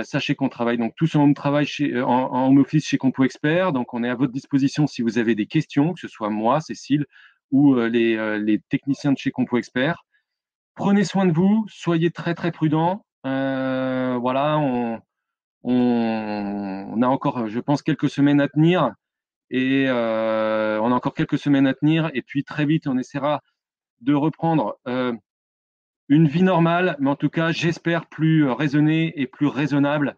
Sachez qu'on travaille donc tous en home travail en home office chez Compo Expert. Donc, on est à votre disposition si vous avez des questions, que ce soit moi, Cécile, ou les techniciens de chez Compo Expert. Prenez soin de vous, soyez très très prudents. Voilà, on a encore, je pense, quelques semaines à tenir. Et on a encore quelques semaines à tenir. Et puis très vite, on essaiera de reprendre une vie normale, mais en tout cas, j'espère plus raisonnée et plus raisonnable.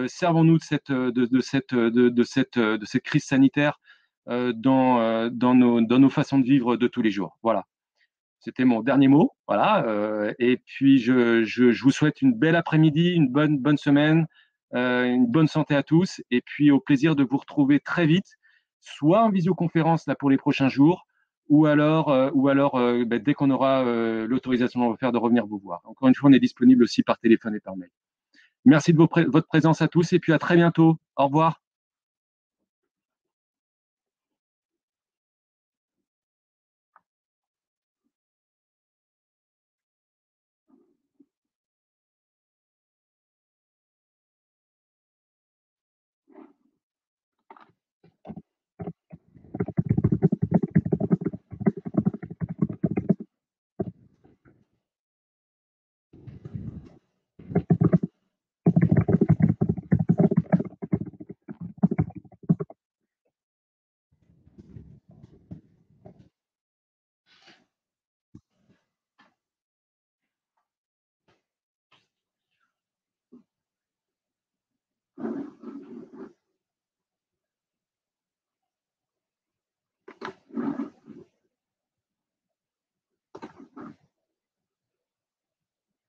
Servons-nous de cette crise sanitaire dans nos façons de vivre de tous les jours. Voilà. C'était mon dernier mot. Voilà. Et puis, je vous souhaite une belle après-midi, une bonne semaine, une bonne santé à tous. Et puis, au plaisir de vous retrouver très vite, soit en visioconférence là, pour les prochains jours, ou alors, dès qu'on aura l'autorisation de faire de revenir vous voir. Encore une fois, on est disponible aussi par téléphone et par mail. Merci de votre présence à tous et puis à très bientôt. Au revoir.